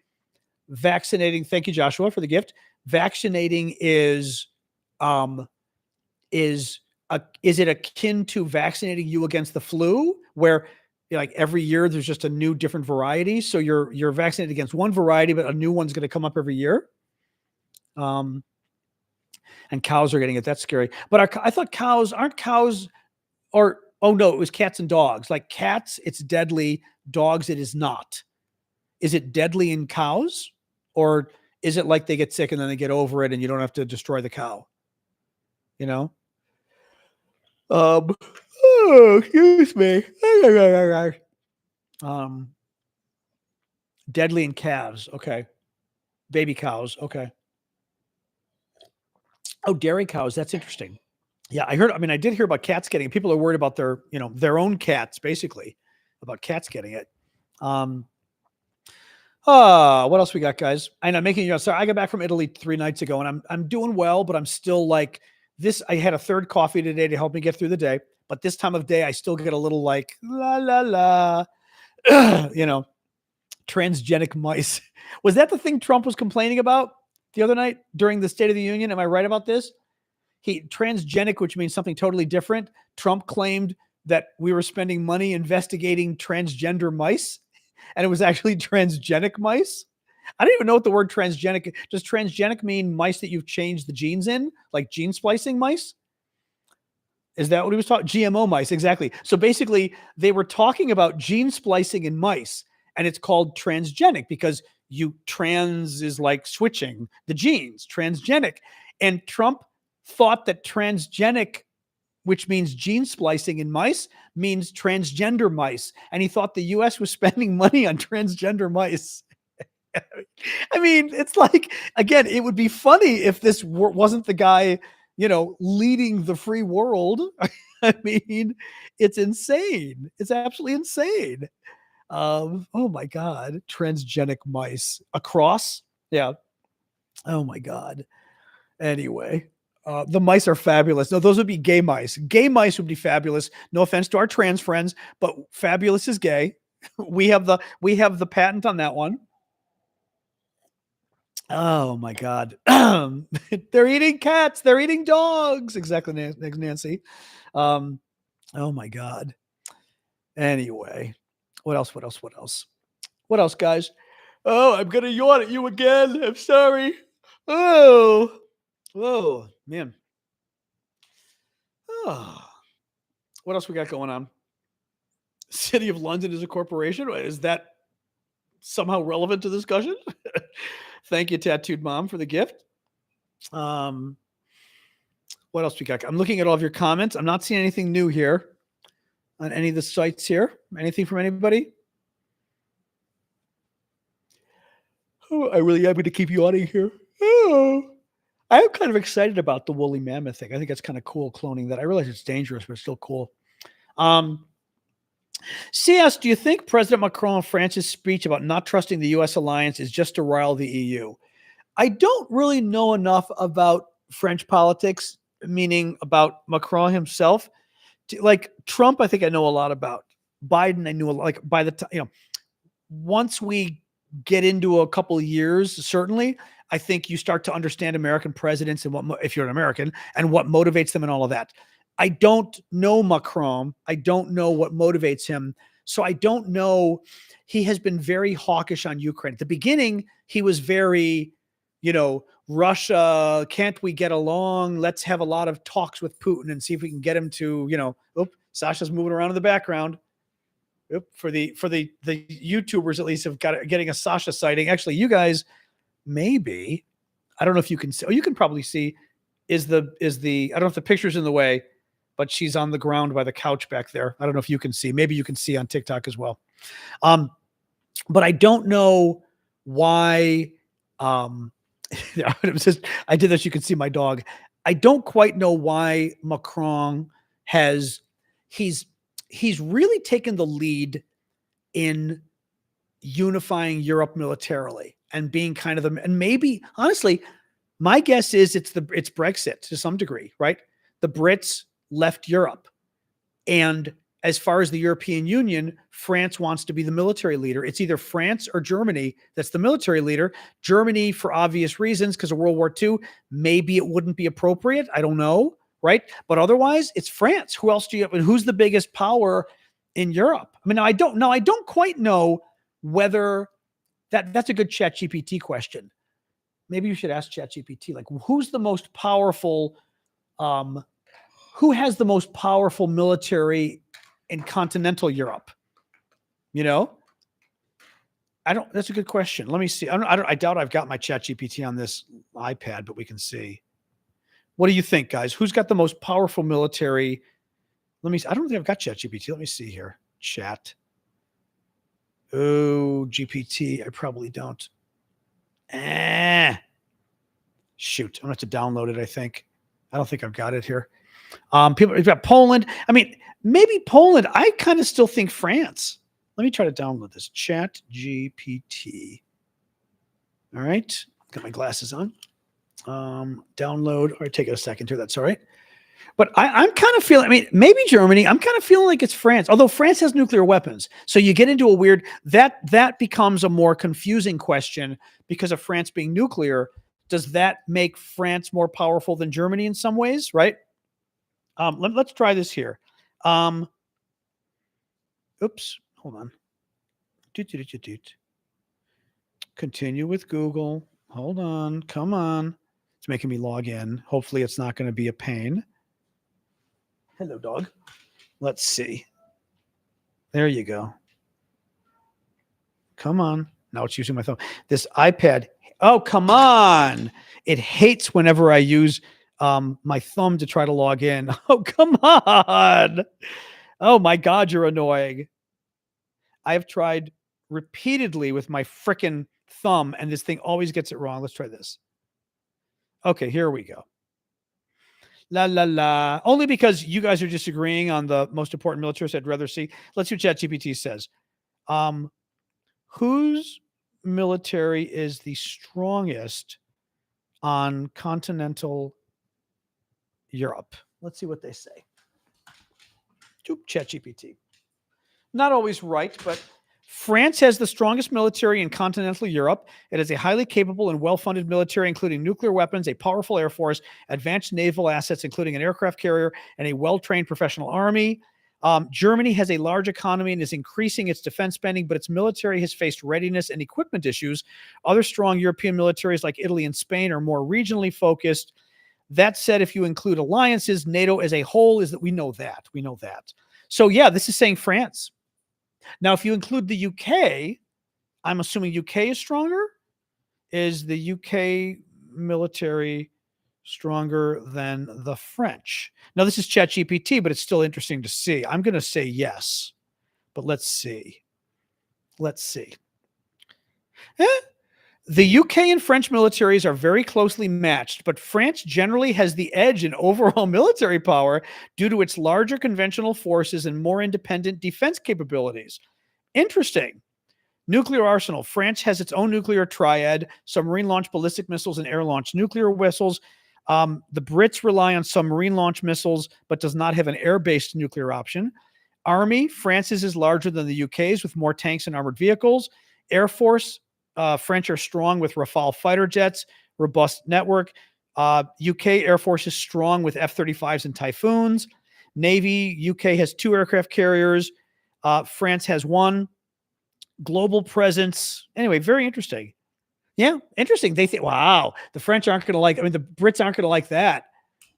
vaccinating, thank you, Joshua, for the gift. Vaccinating is it akin to vaccinating you against the flu, where like every year there's just a new different variety. So you're vaccinated against one variety, but a new one's going to come up every year. And cows are getting it. That's scary. But I thought aren't cows or, oh no, it was cats and dogs. Like cats, it's deadly. Dogs, it is not. Is it deadly in cows, or is it like they get sick and then they get over it and you don't have to destroy the cow? You know? Oh, excuse me. Deadly in calves. Okay. Baby cows. Okay. Oh, dairy cows. That's interesting. Yeah, I did hear about cats getting it. People are worried about their own cats, basically, about cats getting it. What else we got, guys? And I'm making sorry, I got back from Italy 3 nights ago, and I'm doing well, but I'm still like this. I had a third coffee today to help me get through the day, but this time of day, I still get a little like la la la, transgenic mice. Was that the thing Trump was complaining about the other night during the State of the Union? Am I right about this? Transgenic, which means something totally different. Trump claimed that we were spending money investigating transgender mice, and it was actually transgenic mice. I don't even know what the word transgenic. Does transgenic mean mice that you've changed the genes in, like gene splicing mice? Is that what he was talking? GMO mice, exactly. So basically, they were talking about gene splicing in mice, and it's called transgenic because trans is like switching the genes, transgenic. And Trump thought that transgenic, which means gene splicing in mice, means transgender mice. And he thought the US was spending money on transgender mice. I mean, it's like, again, it would be funny if this wasn't the guy, leading the free world. I mean, it's insane. It's absolutely insane. Oh my God. Transgenic mice. Across? Yeah. Oh my God. Anyway. The mice are fabulous. No, those would be gay mice. Gay mice would be fabulous. No offense to our trans friends, but fabulous is gay. We have the patent on that one. Oh my God. They're eating cats. They're eating dogs. Exactly, Nancy. Oh my God. Anyway, what else? What else, guys? Oh, I'm going to yawn at you again. I'm sorry. Oh, man. Oh. What else we got going on? City of London is a corporation. Is that somehow relevant to the discussion? Thank you, Tattooed Mom, for the gift. What else we got? I'm looking at all of your comments. I'm not seeing anything new here on any of the sites here. Anything from anybody? Oh, I really am going to keep yawning here. Oh. I'm kind of excited about the woolly mammoth thing. I think it's kind of cool cloning that. I realize it's dangerous, but it's still cool. CS, do you think President Macron of France's speech about not trusting the U.S. alliance is just to rile the EU? I don't really know enough about French politics, meaning about Macron himself. Like Trump, I think I know a lot about. Biden, I knew a lot. Like by the time, once we get into a couple of years, certainly, I think you start to understand American presidents and if you're an American, and what motivates them and all of that. I don't know Macron. I don't know what motivates him. So I don't know. He has been very hawkish on Ukraine. At the beginning, he was very, Russia, can't we get along? Let's have a lot of talks with Putin and see if we can get him to, Sasha's moving around in the background. For the YouTubers, at least, have getting a Sasha sighting. Actually, you guys, maybe, I don't know if you can see, you can probably see, is the, I don't know if the picture's in the way, but she's on the ground by the couch back there. I don't know if you can see. Maybe you can see on TikTok as well. But I don't know why. It was just, I did this. You can see my dog. I don't quite know why Macron he's really taken the lead in unifying Europe militarily and being kind of and maybe, honestly, my guess is it's Brexit to some degree, right? The Brits left Europe. And as far as the European Union, France wants to be the military leader. It's either France or Germany that's the military leader. Germany, for obvious reasons, because of World War II, maybe it wouldn't be appropriate. I don't know, right? But otherwise, it's France. Who else do you have? And who's the biggest power in Europe? I mean, I don't quite know whether that's a good ChatGPT question. Maybe you should ask ChatGPT, like, who's the most powerful, who has the most powerful military in continental Europe? That's a good question. Let me see. I doubt I've got my ChatGPT on this iPad, but we can see. What do you think, guys? Who's got the most powerful military? Let me see. I don't think I've got ChatGPT. Let me see here. Chat. Oh, GPT. I probably don't. Shoot. I'm going to have to download it, I think. I don't think I've got it here. We've got Poland. I mean, maybe Poland. I kind of still think France. Let me try to download this. Chat GPT. All right. Got my glasses on. Download. All right, take it a second here. That's all right. But I'm kind of feeling, I mean, maybe Germany. I'm kind of feeling like it's France, although France has nuclear weapons. So you get into a weird, that becomes a more confusing question because of France being nuclear. Does that make France more powerful than Germany in some ways, right? Let's try this here. Oops. Hold on. Continue with Google. Hold on. Come on. It's making me log in. Hopefully it's not going to be a pain. Hello, dog. Let's see. There you go. Come on. Now it's using my thumb. This iPad. Oh, come on. It hates whenever I use my thumb to try to log in. Oh, come on. Oh, my God, you're annoying. I have tried repeatedly with my frickin' thumb, and this thing always gets it wrong. Let's try this. Okay, here we go. La, la, la. Only because you guys are disagreeing on the most important militaries I'd rather see. Let's see what ChatGPT says. Whose military is the strongest on continental Europe? Let's see what they say. ChatGPT. Not always right, but France has the strongest military in continental Europe. It has a highly capable and well-funded military, including nuclear weapons, a powerful air force, advanced naval assets, including an aircraft carrier, and a well-trained professional army. Germany has a large economy and is increasing its defense spending, but its military has faced readiness and equipment issues. Other strong European militaries like Italy and Spain are more regionally focused. That said, if you include alliances, NATO as a whole we know that. So yeah, this is saying France. Now, if you include the UK, I'm assuming UK is stronger. Is the UK military stronger than the French? Now, this is ChatGPT, but it's still interesting to see. I'm going to say yes, but let's see. The UK and French militaries are very closely matched, but France generally has the edge in overall military power due to its larger conventional forces and more independent defense capabilities. Interesting. Nuclear arsenal. France has its own nuclear triad, submarine-launched ballistic missiles and air-launched nuclear missiles. The Brits rely on submarine-launched missiles, but does not have an air-based nuclear option. Army. France's is larger than the UK's with more tanks and armored vehicles. Air Force. French are strong with Rafale fighter jets, robust network. UK Air Force is strong with F-35s and Typhoons. Navy, UK has 2 aircraft carriers. France has 1. Global presence. Anyway, very interesting. Yeah, interesting. They think, wow, the French aren't going to like, the Brits aren't going to like that.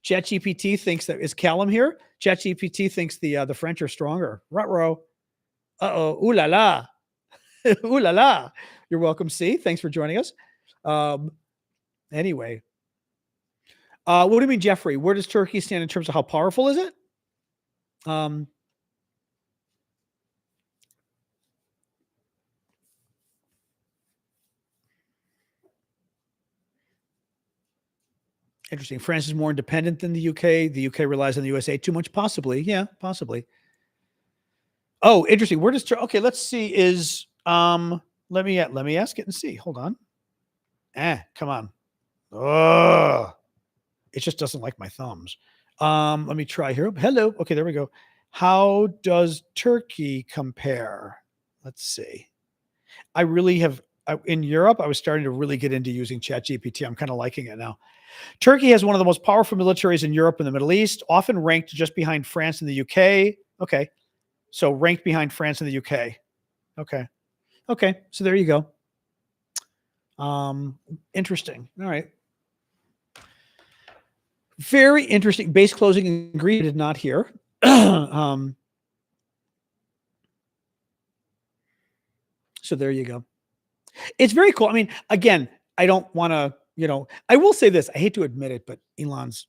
ChatGPT thinks that, is Callum here? ChatGPT thinks the French are stronger. Ruh-roh. Uh-oh. Ooh la la. Ooh la la. You're welcome, C. Thanks for joining us. Anyway. What do you mean, Jeffrey? Where does Turkey stand in terms of how powerful is it? Interesting. France is more independent than the UK. The UK relies on the USA too much. Possibly. Yeah, possibly. Oh, interesting. Where does okay, let's see. Let me ask it and see. Hold on. Come on. Oh, it just doesn't like my thumbs. Let me try here. Hello. Okay, there we go. How does Turkey compare? Let's see. I really have in Europe, I was starting to really get into using ChatGPT. I'm kind of liking it now. Turkey has one of the most powerful militaries in Europe and the Middle East, often ranked just behind France and the UK. Okay. So ranked behind France and the UK. Okay. Okay. So there you go. Interesting. All right. Very interesting. Base closing ingredient did not hear. So there you go. It's very cool. I mean, again, I don't want to, I will say this. I hate to admit it, but Elon's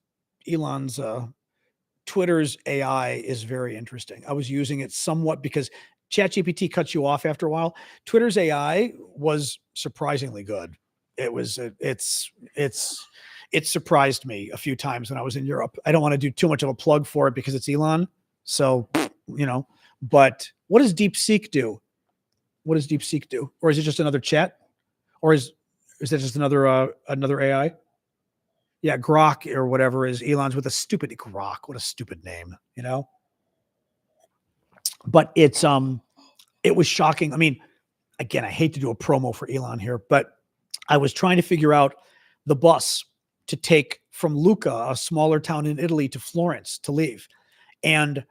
Twitter's AI is very interesting. I was using it somewhat because ChatGPT cuts you off after a while. Twitter's AI was surprisingly good. It surprised me a few times when I was in Europe. I don't want to do too much of a plug for it because it's Elon. So, but what does DeepSeek do? What does DeepSeek do? Or is it just another chat? Or is that just another AI? Yeah, Grok or whatever is Elon's with a stupid Grok. What a stupid name, But it was shocking. I mean, again, I hate to do a promo for Elon here, but I was trying to figure out the bus to take from Lucca, a smaller town in Italy, to Florence to leave. And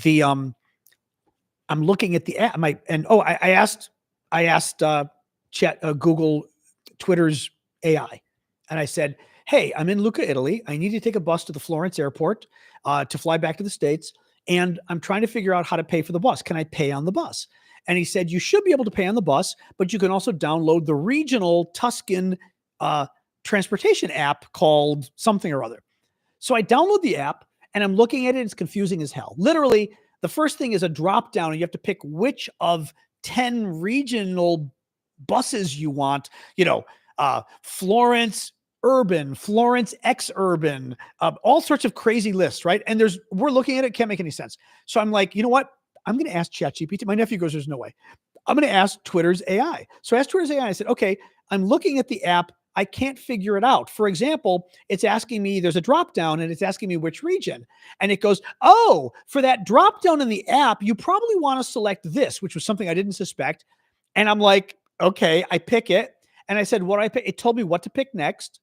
I'm looking at the app. I asked Google Twitter's AI, and I said, hey, I'm in Lucca, Italy. I need to take a bus to the Florence airport to fly back to the States. And I'm trying to figure out how to pay for the bus. Can I pay on the bus? And he said, you should be able to pay on the bus, but you can also download the regional Tuscan transportation app called something or other. So I download the app and I'm looking at it. It's confusing as hell. Literally, the first thing is a drop down and you have to pick which of 10 regional buses you want, Florence, urban, Florence, ex-urban, all sorts of crazy lists, right? And we're looking at it, can't make any sense. So I'm like, you know what? I'm going to ask ChatGPT. My nephew goes, there's no way. I'm going to ask Twitter's AI. So I asked Twitter's AI. I said, okay, I'm looking at the app. I can't figure it out. For example, it's asking me, there's a drop down and it's asking me which region. And it goes, oh, for that drop down in the app, you probably want to select this, which was something I didn't suspect. And I'm like, okay, I pick it. And I said, what I pick, it told me what to pick next.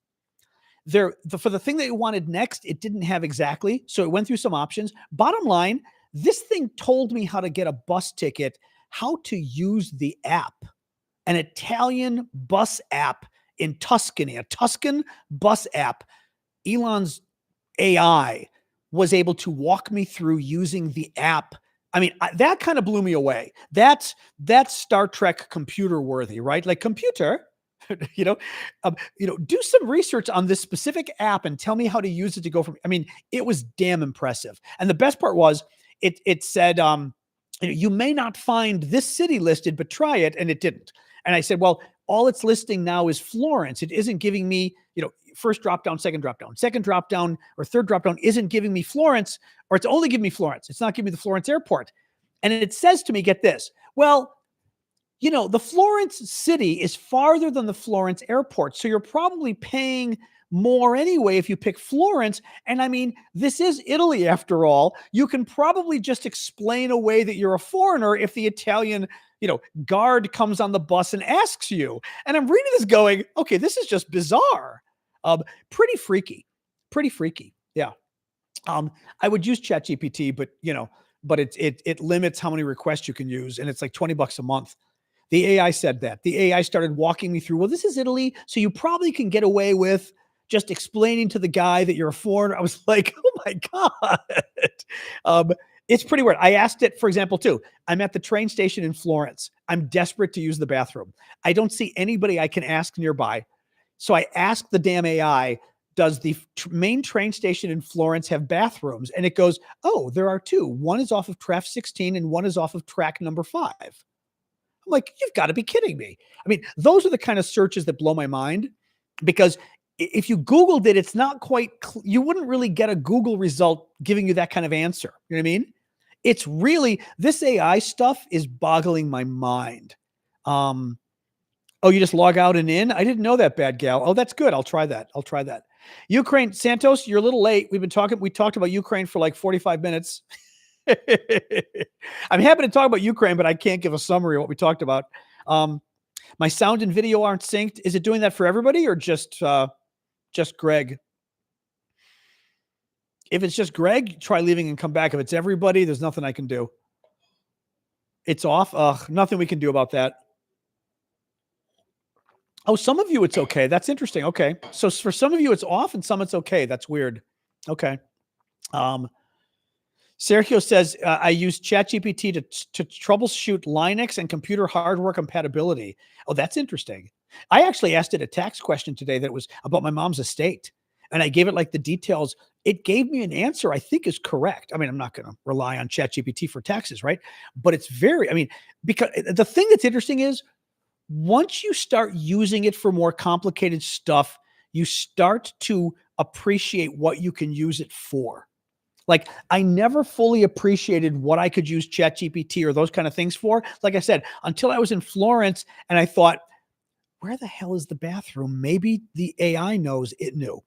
For the thing that it wanted next, it didn't have exactly. So it went through some options. Bottom line, this thing told me how to get a bus ticket, how to use the app, an Italian bus app in Tuscany, a Tuscan bus app. Elon's AI was able to walk me through using the app. I mean, that kind of blew me away. That's Star Trek computer worthy, right? Like, computer, do some research on this specific app and tell me how to use it to go from. I mean, it was damn impressive. And the best part was it said, you may not find this city listed, but try it. And it didn't. And I said, well, all it's listing now is Florence. It isn't giving me, first drop down, second drop down, or third drop down isn't giving me Florence, or it's only giving me Florence. It's not giving me the Florence airport. And it says to me, get this. Well, the Florence city is farther than the Florence airport. So you're probably paying more anyway if you pick Florence. And I mean, this is Italy after all. You can probably just explain away that you're a foreigner if the Italian, guard comes on the bus and asks you. And I'm reading this going, okay, this is just bizarre. Pretty freaky. Yeah. I would use ChatGPT, but it limits how many requests you can use. And it's like $20 a month. The AI said that. The AI started walking me through, well, this is Italy, so you probably can get away with just explaining to the guy that you're a foreigner. I was like, oh my God. It's pretty weird. I asked it, for example, too. I'm at the train station in Florence. I'm desperate to use the bathroom. I don't see anybody I can ask nearby. So I asked the damn AI, does the main train station in Florence have bathrooms? And it goes, oh, there are two. One is off of track 16 and one is off of track number 5. I'm like, you've got to be kidding me. I mean, those are the kind of searches that blow my mind, because if you Googled it, it's not quite, you wouldn't really get a Google result giving you that kind of answer. You know what I mean? It's really, this AI stuff is boggling my mind. Oh, you just log out and in? I didn't know that, bad gal. Oh, that's good. I'll try that. Ukraine, Santos, you're a little late. We talked about Ukraine for like 45 minutes. I'm happy to talk about Ukraine, but I can't give a summary of what we talked about. My sound and video aren't synced. Is it doing that for everybody or just Greg? If it's just Greg, try leaving and come back. If it's everybody, there's nothing I can do. It's off. Ugh, nothing we can do about that. Oh, some of you it's okay. That's interesting. Okay. So for some of you it's off and some it's okay. That's weird. Okay. Um, Sergio says, I use ChatGPT to troubleshoot Linux and computer hardware compatibility. Oh, that's interesting. I actually asked it a tax question today that was about my mom's estate. And I gave it like the details. It gave me an answer I think is correct. I mean, I'm not going to rely on ChatGPT for taxes, right? But it's very, I mean, because the thing that's interesting is once you start using it for more complicated stuff, you start to appreciate what you can use it for. Like I never fully appreciated what I could use ChatGPT or those kind of things for. Like I said, until I was in Florence and I thought, where the hell is the bathroom? Maybe the AI knows it knew.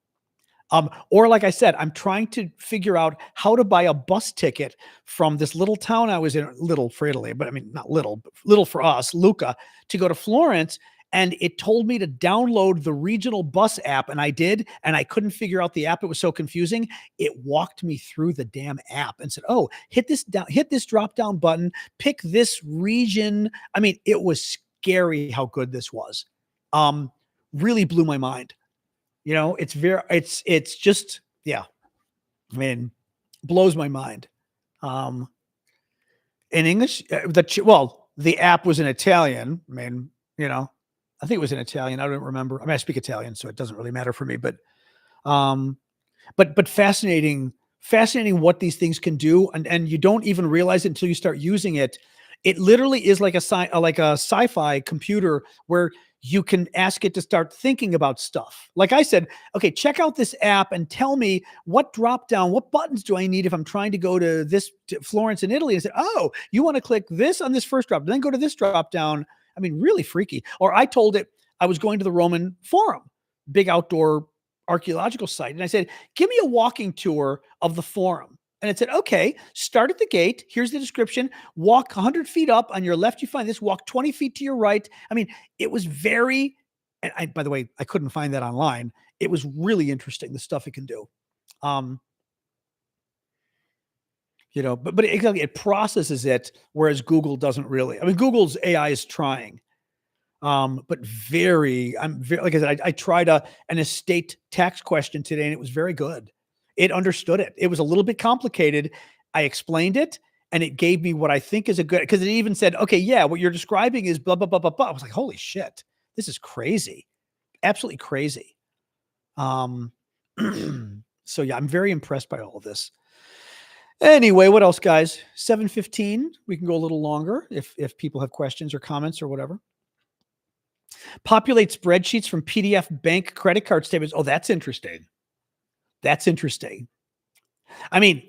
Or like I said, I'm trying to figure out how to buy a bus ticket from this little town I was in, little for Italy, but I mean, not little, but little for us, Lucca, to go to Florence. And it told me to download the regional bus app. And I did, and I couldn't figure out the app. It was so confusing. It walked me through the damn app and said, oh, hit this drop down button, pick this region. I mean, it was scary how good this was. Really blew my mind. You know, it's just, yeah, I mean, blows my mind. In English, the app was in Italian. I mean, you know, I think it was in Italian. I don't remember. I mean, I speak Italian, so it doesn't really matter for me, but fascinating what these things can do. And you don't even realize it until you start using it. It literally is like a sci-fi computer where you can ask it to start thinking about stuff. Like I said, okay, check out this app and tell me what buttons do I need if I'm trying to go to Florence in Italy? And I said, oh, you want to click this on this first drop, then go to this drop down. I mean, really freaky. Or I told it I was going to the Roman Forum, big outdoor archaeological site. And I said, give me a walking tour of the Forum. And it said, okay, start at the gate. Here's the description. Walk 100 feet up. On your left, you find this. Walk 20 feet to your right. I mean, it was very, and by the way, I couldn't find that online. It was really interesting, the stuff it can do. You know, but it processes it, whereas Google doesn't really. I mean, Google's AI is trying. But I'm very, like I said, I tried an estate tax question today and it was very good. It understood it. It was a little bit complicated. I explained it and it gave me what I think is a good, because it even said, okay, yeah, what you're describing is blah, blah, blah, blah, blah. I was like, holy shit, this is crazy. Absolutely crazy. So yeah, I'm very impressed by all of this. Anyway, what else, guys? 7:15. We can go a little longer if people have questions or comments or whatever. Populate spreadsheets from PDF bank credit card statements. Oh, that's interesting. That's interesting. I mean,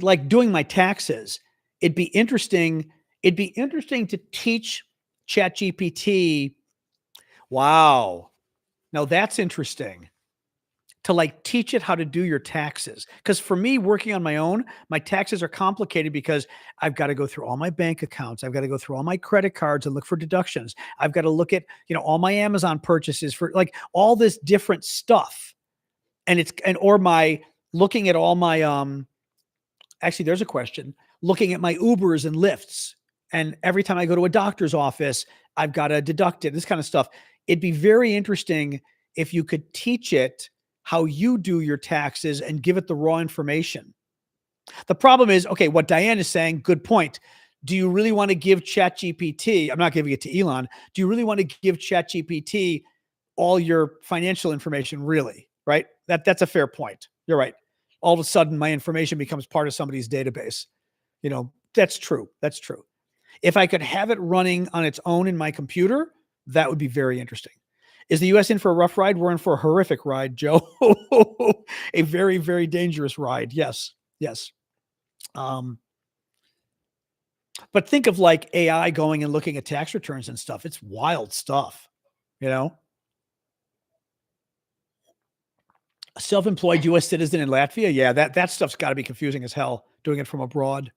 like doing my taxes. It'd be interesting to teach ChatGPT. Wow. Now that's interesting. To like teach it how to do your taxes. Because for me, working on my own, my taxes are complicated because I've got to go through all my bank accounts. I've got to go through all my credit cards and look for deductions. I've got to look at, all my Amazon purchases for like all this different stuff. Or my looking at all my, actually there's a question, looking at my Ubers and Lyfts. And every time I go to a doctor's office, I've got to deduct it, this kind of stuff. It'd be very interesting if you could teach it how you do your taxes and give it the raw information. The problem is, okay, what Diane is saying, good point. Do you really want to give ChatGPT, I'm not giving it to Elon, do you really want to give ChatGPT all your financial information, really? Right? That's a fair point. You're right. All of a sudden, my information becomes part of somebody's database. That's true. That's true. If I could have it running on its own in my computer, that would be very interesting. Is the U.S. in for a rough ride? We're in for a horrific ride, Joe. A very, very dangerous ride. Yes. Yes. But think of like AI going and looking at tax returns and stuff. It's wild stuff, A self-employed U.S. citizen in Latvia. Yeah, that stuff's got to be confusing as hell, doing it from abroad.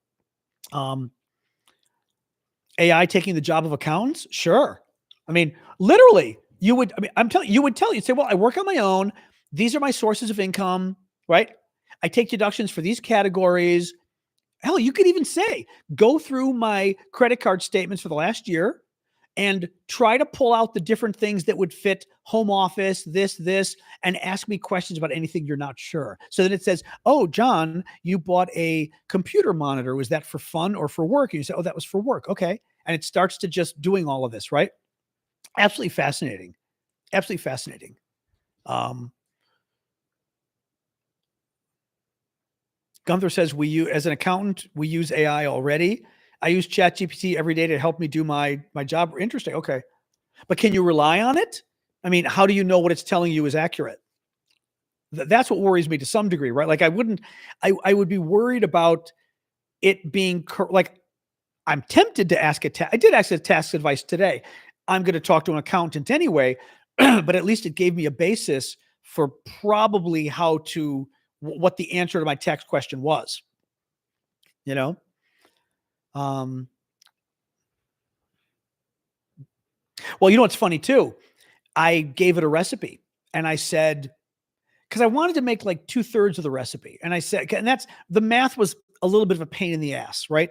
AI taking the job of accountants? Sure. I mean, literally. You'd say, well, I work on my own. These are my sources of income, right? I take deductions for these categories. Hell, you could even say, go through my credit card statements for the last year and try to pull out the different things that would fit home office, this, and ask me questions about anything you're not sure. So that it says, oh, John, you bought a computer monitor. Was that for fun or for work? And you say, oh, that was for work. Okay. And it starts to just doing all of this, right? Absolutely fascinating. Absolutely fascinating. Gunther says, as an accountant, we use AI already. I use ChatGPT every day to help me do my job. Interesting. Okay. But can you rely on it? I mean, how do you know what it's telling you is accurate? That's what worries me to some degree, right? Like I would be worried about it being like, I'm tempted to ask I did ask a tax advice today. I'm going to talk to an accountant anyway, but at least it gave me a basis for probably what the answer to my tax question was, you know? Well, you know, what's funny too. I gave it a recipe and I said, because I wanted to make like 2/3 of the recipe. And I said, and the math was a little bit of a pain in the ass, right?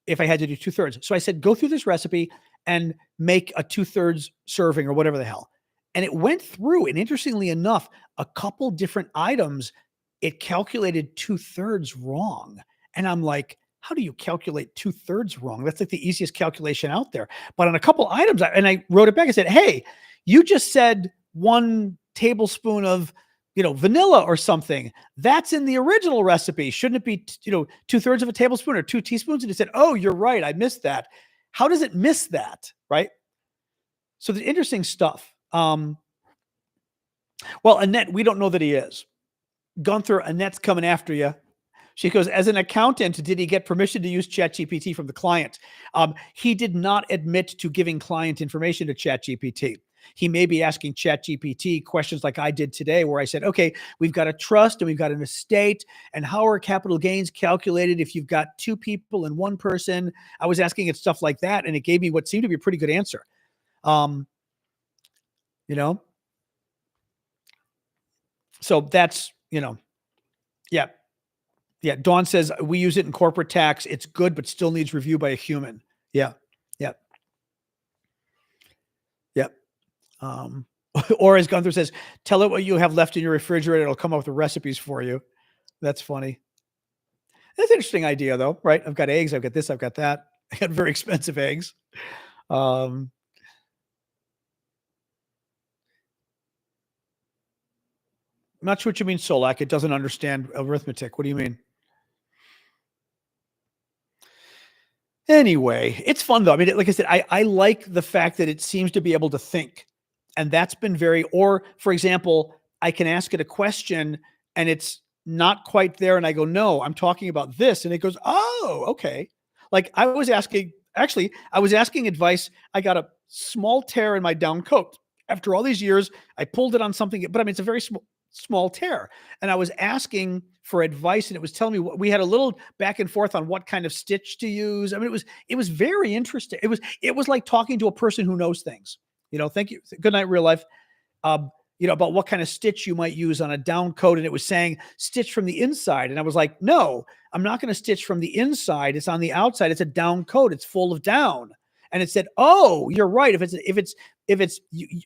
If I had to do 2/3. So I said, go through this recipe and make a 2/3 serving or whatever the hell. And it went through, and interestingly enough, a couple different items, it calculated 2/3 wrong. And I'm like, how do you calculate 2/3 wrong? That's like the easiest calculation out there. But on a couple items, and I wrote it back, I said, hey, you just said 1 tablespoon of vanilla or something. That's in the original recipe. Shouldn't it be, 2/3 of a tablespoon or 2 teaspoons? And it said, oh, you're right. I missed that. How does it miss that? Right. So the interesting stuff. Well, Annette, we don't know that he is. Gunther, Annette's coming after you. She goes, as an accountant, did he get permission to use ChatGPT from the client? He did not admit to giving client information to ChatGPT. He may be asking ChatGPT questions like I did today, where I said, okay, we've got a trust and we've got an estate, and how are capital gains calculated if you've got 2 people and 1 person? I was asking it stuff like that, and it gave me what seemed to be a pretty good answer. So that's, yeah. Yeah. Dawn says, we use it in corporate tax. It's good, but still needs review by a human. Yeah. Yeah. Yeah. Or as Gunther says, tell it what you have left in your refrigerator. It'll come up with the recipes for you. That's funny. That's an interesting idea though, right? I've got eggs. I've got this. I've got that. I got very expensive eggs. I'm not sure what you mean, Solak. It doesn't understand arithmetic. What do you mean? Anyway, it's fun though. I mean, like I said, I like the fact that it seems to be able to think, and that's been or for example, I can ask it a question and it's not quite there. And I go, no, I'm talking about this. And it goes, oh, okay. Like I was asking advice. I got a small tear in my down coat. After all these years, I pulled it on something, but I mean, it's a very small tear. And I was asking for advice, and it was telling me we had a little back and forth on what kind of stitch to use. I mean, it was very interesting. It was like talking to a person who knows things. Thank you. Good night, real life. About what kind of stitch you might use on a down coat. And it was saying stitch from the inside. And I was like, no, I'm not going to stitch from the inside. It's on the outside. It's a down coat. It's full of down. And it said, oh, you're right. If it's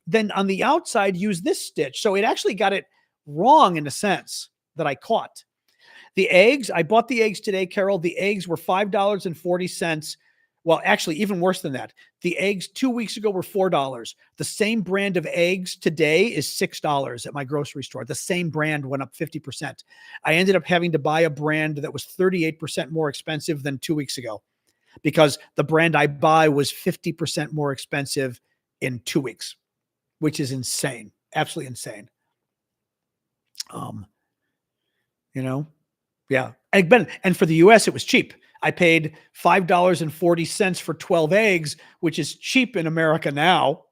then on the outside, use this stitch. So it actually got it wrong in a sense that I caught. The eggs, I bought the eggs today, Carol. The eggs were $5.40. Well, actually, even worse than that. The eggs 2 weeks ago were $4. The same brand of eggs today is $6 at my grocery store. The same brand went up 50%. I ended up having to buy a brand that was 38% more expensive than 2 weeks ago, because the brand I buy was 50% more expensive in 2 weeks, which is insane. Absolutely insane. Yeah. And for the US, it was cheap. I paid $5.40 for 12 eggs, which is cheap in America now.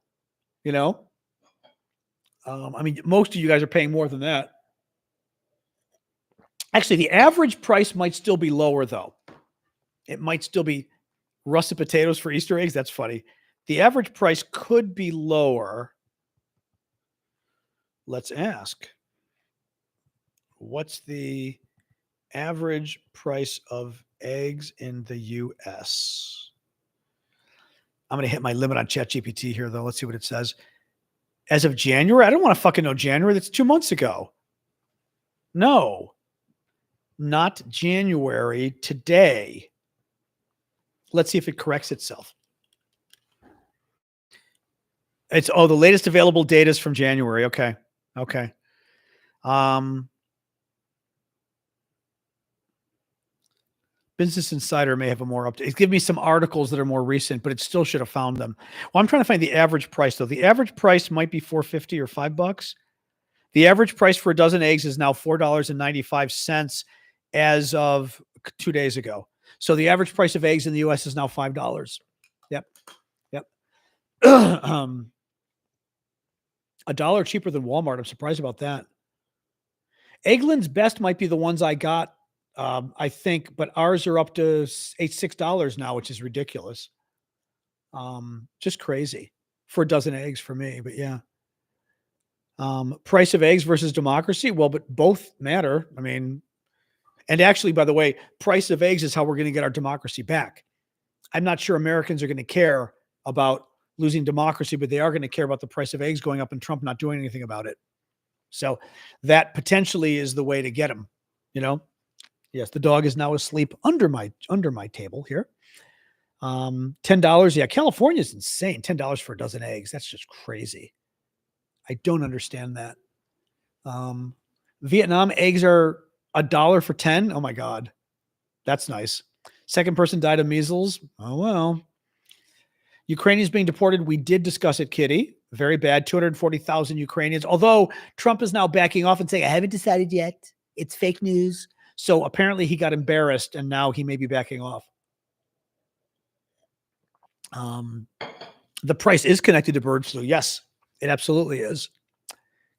I mean, most of you guys are paying more than that. Actually, the average price might still be lower though. It might still be russet potatoes for Easter eggs. That's funny. The average price could be lower. Let's ask. What's the Average price of eggs in the U.S. I'm going to hit my limit on ChatGPT here, though. Let's see what it says. As of January, I don't want to fucking know January. That's 2 months ago. No, not January. Today. Let's see if it corrects itself. It's the latest available data is from January. Okay. Business Insider may have a more update. Give me some articles that are more recent, but it still should have found them. Well, I'm trying to find the average price though. The average price might be $4.50 or $5. The average price for a dozen eggs is now $4.95 as of 2 days ago. So the average price of eggs in the U.S. is now $5. Yep. $1 cheaper than Walmart. I'm surprised about that. Eggland's Best might be the ones I got, I think, but ours are up to $6 now, which is ridiculous. Just crazy for a dozen eggs for me, but yeah. Price of eggs versus democracy. Well, but both matter. I mean, and actually, by the way, price of eggs is how we're going to get our democracy back. I'm not sure Americans are going to care about losing democracy, but they are going to care about the price of eggs going up and Trump not doing anything about it. So that potentially is the way to get them, you know? Yes, the dog is now asleep under my table here. $10. Yeah, California is insane. $10 for a dozen eggs. That's just crazy. I don't understand that. Vietnam eggs are $1 for 10. Oh my God. That's nice. Second person died of measles. Oh, well. Ukrainians being deported. We did discuss it, Kitty. Very bad. 240,000 Ukrainians. Although Trump is now backing off and saying, I haven't decided yet. It's fake news. So apparently he got embarrassed and now he may be backing off. The price is connected to bird flu. Yes, it absolutely is.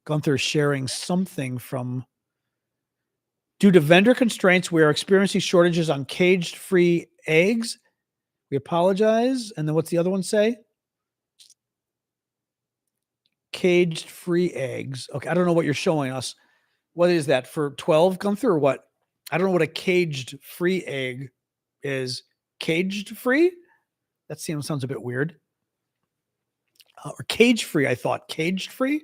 Gunther sharing something from, due to vendor constraints, we are experiencing shortages on caged-free eggs. We apologize. And then what's the other one say? Caged-free eggs. Okay, I don't know what you're showing us. What is that, for 12, Gunther, or what? I don't know what a caged-free egg is. Caged-free? That sounds a bit weird. Or cage-free, I thought. Caged-free?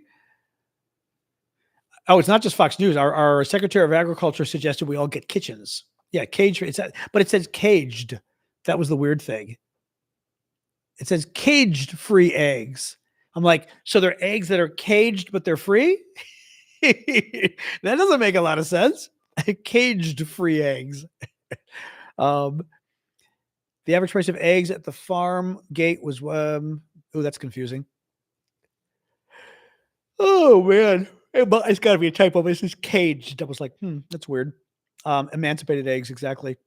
Oh, it's not just Fox News. Our Secretary of Agriculture suggested we all get kitchens. Yeah, cage-free. But it says caged. That was the weird thing. It says caged-free eggs. I'm like, so they're eggs that are caged, but they're free? That doesn't make a lot of sense. Caged-free eggs. The average price of eggs at the farm gate was, that's confusing. Oh, man. But it's got to be a typo. This is caged. I was like, that's weird. Emancipated eggs, exactly.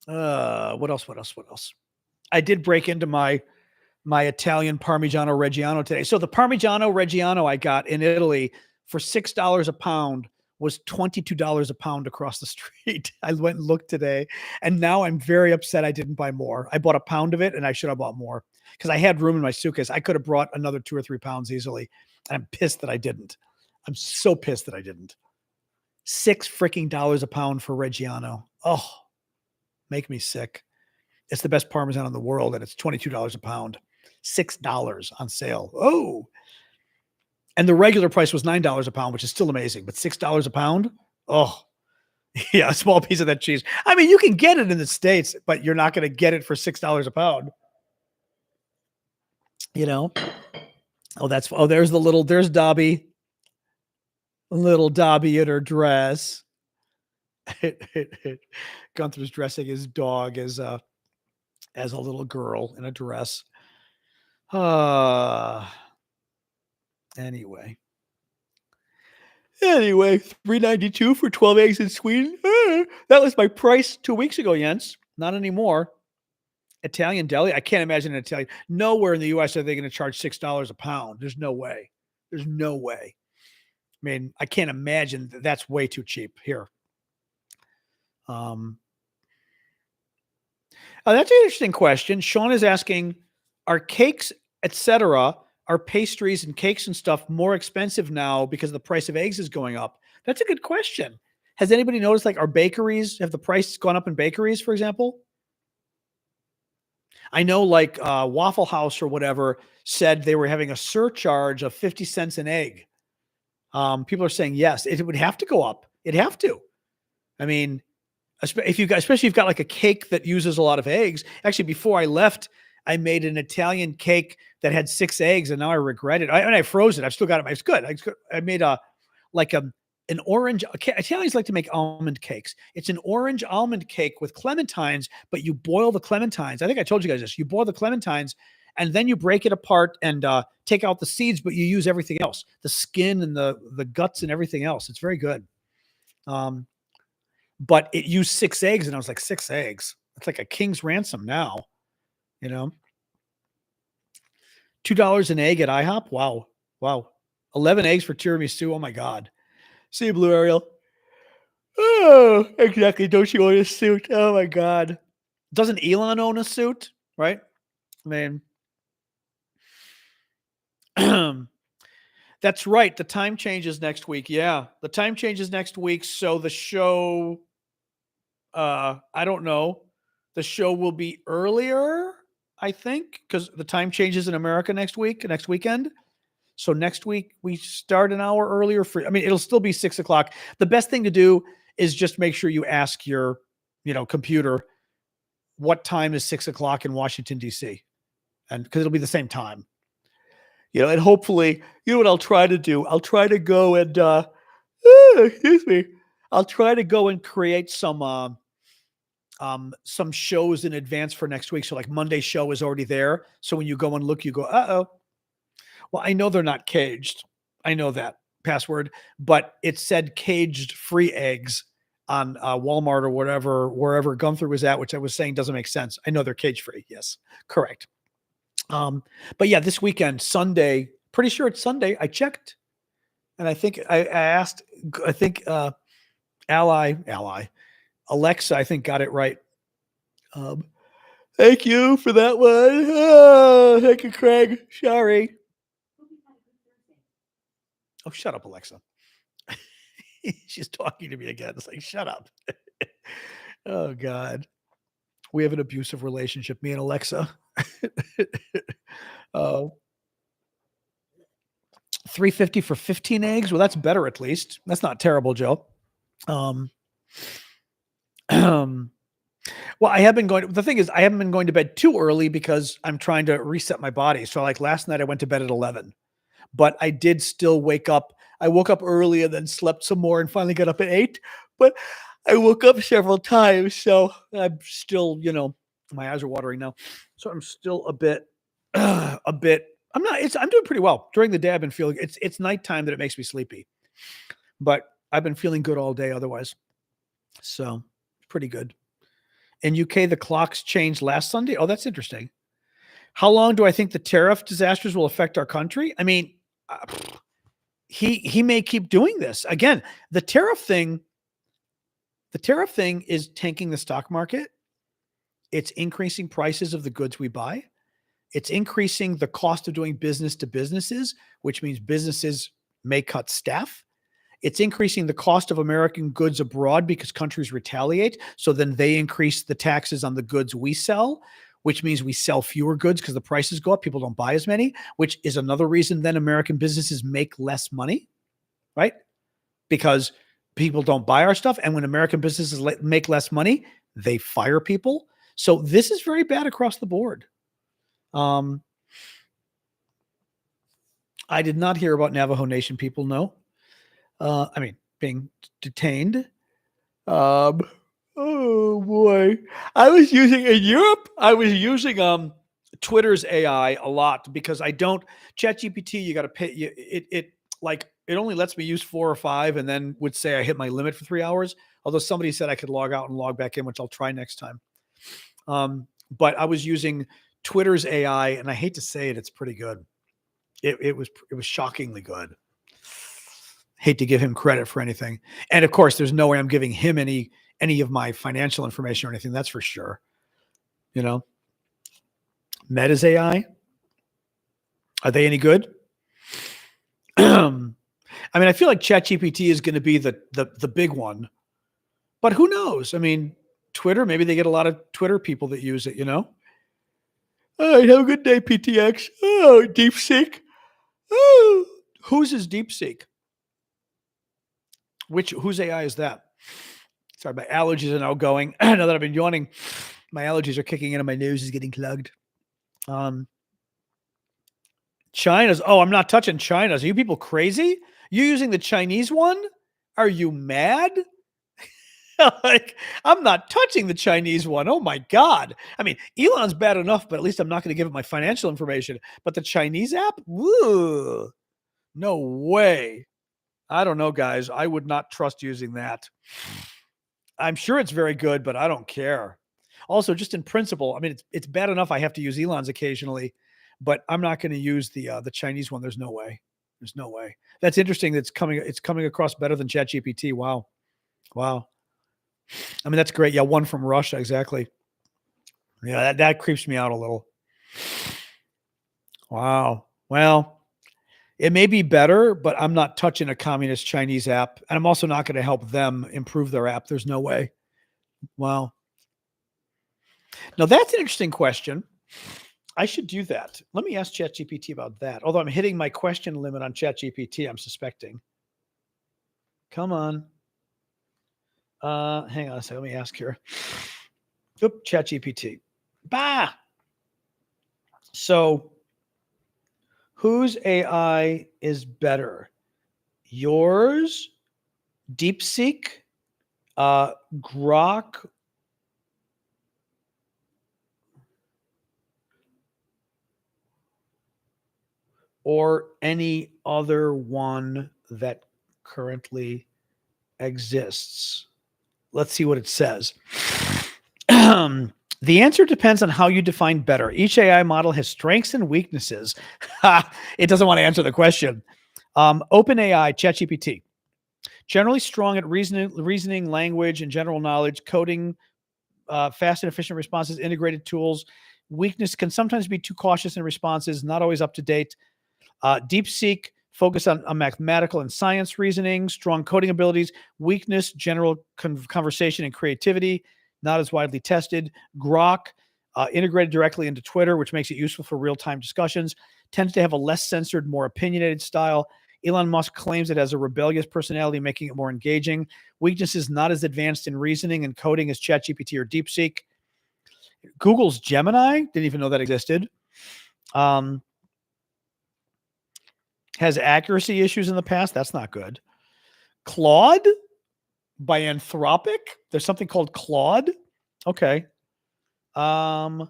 What else? I did break into my Italian Parmigiano Reggiano today. So the Parmigiano Reggiano I got in Italy for $6 a pound was $22 a pound across the street. I went and looked today, and now I'm very upset I didn't buy more. I bought a pound of it, and I should have bought more because I had room in my suitcase. I could have brought another 2 or 3 pounds easily, and I'm pissed that I didn't. I'm so pissed that I didn't. $6 freaking a pound for Reggiano. Oh, make me sick. It's the best Parmesan in the world, and it's $22 a pound. $6 on sale. Oh. And the regular price was $9 a pound, which is still amazing, but $6 a pound? Oh, yeah, a small piece of that cheese. I mean, you can get it in the States, but you're not going to get it for $6 a pound. You know? There's Dobby. Little Dobby in her dress. Gunther's dressing his dog as a little girl in a dress. Anyway, $3.92 for 12 eggs in Sweden. That was my price 2 weeks ago, Jens. Not anymore. Italian deli. I can't imagine an Italian. Nowhere in the U.S. are they going to charge $6 a pound. There's no way. I mean, I can't imagine that's way too cheap here. That's an interesting question. Sean is asking, are cakes, etc., are pastries and cakes and stuff more expensive now because the price of eggs is going up? That's a good question. Has anybody noticed, like, our bakeries, have the price gone up in bakeries, for example? I know, like, Waffle House or whatever said they were having a surcharge of 50 cents an egg. People are saying, yes, it would have to go up. It'd have to. I mean, if you got, especially if you've got like a cake that uses a lot of eggs. Actually, before I left, I made an Italian cake that had 6 eggs, and now I regret it. I froze it. I've still got it. It's good. I made like a an orange. Italians like to make almond cakes. It's an orange almond cake with clementines, but you boil the clementines. I think I told you guys this. You boil the clementines, and then you break it apart and take out the seeds, but you use everything else, the skin and the guts and everything else. It's very good. But it used 6 eggs, and I was like, 6 eggs. It's like a king's ransom now, you know. $2 an egg at IHOP. Wow. Wow. 11 eggs for tiramisu. Oh my God. See you, Blue Ariel. Oh, exactly. Don't you own a suit? Oh my God. Doesn't Elon own a suit? Right? I mean, that's right. The time changes next week. Yeah. The time changes next week. So the show, I don't know. The show will be earlier, I think, because the time changes in America next weekend. So next week we start an hour earlier it'll still be 6:00. The best thing to do is just make sure you ask your, computer, what time is 6:00 in Washington, DC? And because it'll be the same time, and hopefully, what I'll try to do, I'll try to go and, excuse me, I'll try to go and create some shows in advance for next week. So like Monday's show is already there. So when you go and look, you go, uh-oh. Well, I know they're not caged. I know that password, but it said caged free eggs on Walmart or wherever Gunther was at, which I was saying doesn't make sense. I know they're cage free. Yes, correct. But yeah, this weekend, Sunday, pretty sure it's Sunday. I checked, and I think I asked. I think Ally Alexa, I think, got it right. Thank you for that one. Oh, thank you, Craig. Sorry. Oh, shut up, Alexa. She's talking to me again. It's like, shut up. Oh, God. We have an abusive relationship, me and Alexa. Oh. $3.50 for 15 eggs. Well, that's better at least. That's not terrible, Joe. Well, the thing is, I haven't been going to bed too early because I'm trying to reset my body. So like last night I went to bed at 11, but I did still wake up. I woke up early and then slept some more and finally got up at 8, but I woke up several times. So I'm still, my eyes are watering now. So I'm still a bit, I'm doing pretty well. During the day, I've been feeling it's nighttime that it makes me sleepy, but I've been feeling good all day otherwise. So pretty good. In UK, the clocks changed last Sunday. Oh, that's interesting. How long do I think the tariff disasters will affect our country? I mean, he may keep doing this. Again, the tariff thing is tanking the stock market. It's increasing prices of the goods we buy. It's increasing the cost of doing business to businesses, which means businesses may cut staff. It's increasing the cost of American goods abroad because countries retaliate. So then they increase the taxes on the goods we sell, which means we sell fewer goods because the prices go up. People don't buy as many, which is another reason then American businesses make less money, right? Because people don't buy our stuff. And when American businesses make less money, they fire people. So this is very bad across the board. I did not hear about Navajo Nation people, no. Being detained. Oh boy. In Europe, I was using Twitter's AI a lot because I don't ChatGPT, you got to pay it only lets me use 4 or 5 and then would say I hit my limit for 3 hours. Although somebody said I could log out and log back in, which I'll try next time. But I was using Twitter's AI, and I hate to say it, it's pretty good. It was shockingly good. Hate to give him credit for anything. And of course, there's no way I'm giving him any of my financial information or anything. That's for sure. Meta's AI. Are they any good? I feel like ChatGPT is going to be the big one. But who knows? I mean, Twitter, maybe they get a lot of Twitter people that use it, All right, have a good day, PTX. Oh, DeepSeek. Oh, whose is DeepSeek? Whose AI is that? Sorry, my allergies are now going. Now that I've been yawning, my allergies are kicking in and my nose is getting plugged. China's. Oh, I'm not touching China's. Are you people crazy? You using the Chinese one? Are you mad? Like, I'm not touching the Chinese one. Oh my God. I mean, Elon's bad enough, but at least I'm not going to give him my financial information. But the Chinese app? Woo, no way. I don't know, guys. I would not trust using that. I'm sure it's very good, but I don't care. Also, just in principle, I mean, it's bad enough I have to use Elon's occasionally, but I'm not going to use the Chinese one. There's no way. There's no way. That's interesting. It's coming across better than ChatGPT. Wow. I mean, that's great. Yeah, one from Russia, exactly. Yeah, that creeps me out a little. Wow. Well, it may be better, but I'm not touching a communist Chinese app, and I'm also not going to help them improve their app. There's no way. Wow. Now, that's an interesting question. I should do that. Let me ask ChatGPT about that. Although I'm hitting my question limit on ChatGPT, I'm suspecting. Come on. Hang on a second. Let me ask here. Oop, ChatGPT. Bah. So, whose AI is better? Yours, DeepSeek, Grok, or any other one that currently exists? Let's see what it says. The answer depends on how you define better. Each AI model has strengths and weaknesses. It doesn't want to answer the question. OpenAI, ChatGPT. Generally strong at reasoning, language, and general knowledge, coding, fast and efficient responses, integrated tools. Weakness can sometimes be too cautious in responses, not always up to date. DeepSeek, focus on mathematical and science reasoning, strong coding abilities. Weakness, general conversation and creativity, not as widely tested. Grok, integrated directly into Twitter, which makes it useful for real-time discussions. Tends to have a less censored, more opinionated style. Elon Musk claims it has a rebellious personality, making it more engaging. Weaknesses, not as advanced in reasoning and coding as ChatGPT or DeepSeek. Google's Gemini, didn't even know that existed. Has accuracy issues in the past. That's not good. Claude by Anthropic. There's something called Claude. Okay. What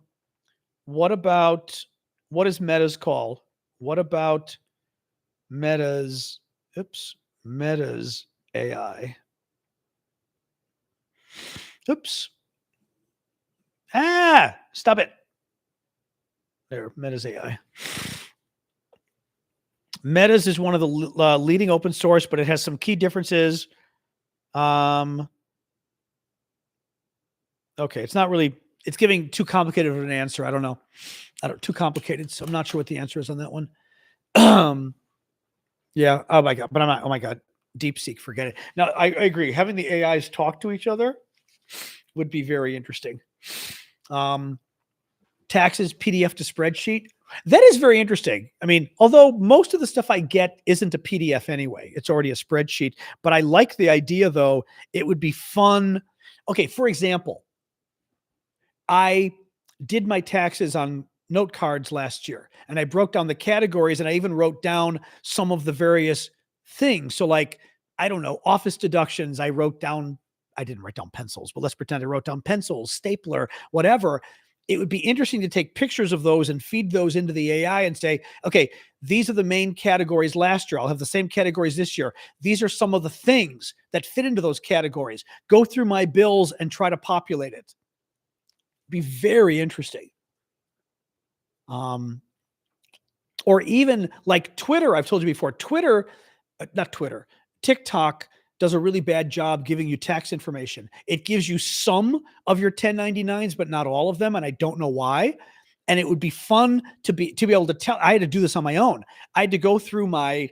is Meta's called? What about Meta's AI? Oops. Stop it. There, Meta's AI. Meta's is one of the leading open source, but it has some key differences. Okay, it's not really, it's giving too complicated of an answer. I don't know. Too complicated. So I'm not sure what the answer is on that one. Yeah. Oh my God. But I'm not, oh my God. DeepSeek, forget it. Now, I agree. Having the AIs talk to each other would be very interesting. Taxes, PDF to spreadsheet. That is very interesting. I mean, although most of the stuff I get isn't a PDF anyway, it's already a spreadsheet. But I like the idea, though. It would be fun. Okay, for example, I did my taxes on note cards last year, and I broke down the categories, and I even wrote down some of the various things. So, like, I don't know, office deductions, I wrote down, I didn't write down pencils, but let's pretend I wrote down pencils, stapler, whatever. It would be interesting to take pictures of those and feed those into the AI and say, okay, these are the main categories last year. I'll have the same categories this year. These are some of the things that fit into those categories. Go through my bills and try to populate it. Be very interesting. Or even like Twitter, I've told you before, TikTok does a really bad job giving you tax information. It gives you some of your 1099s, but not all of them. And I don't know why. And it would be fun to be able to tell. I had to do this on my own. I had to go through my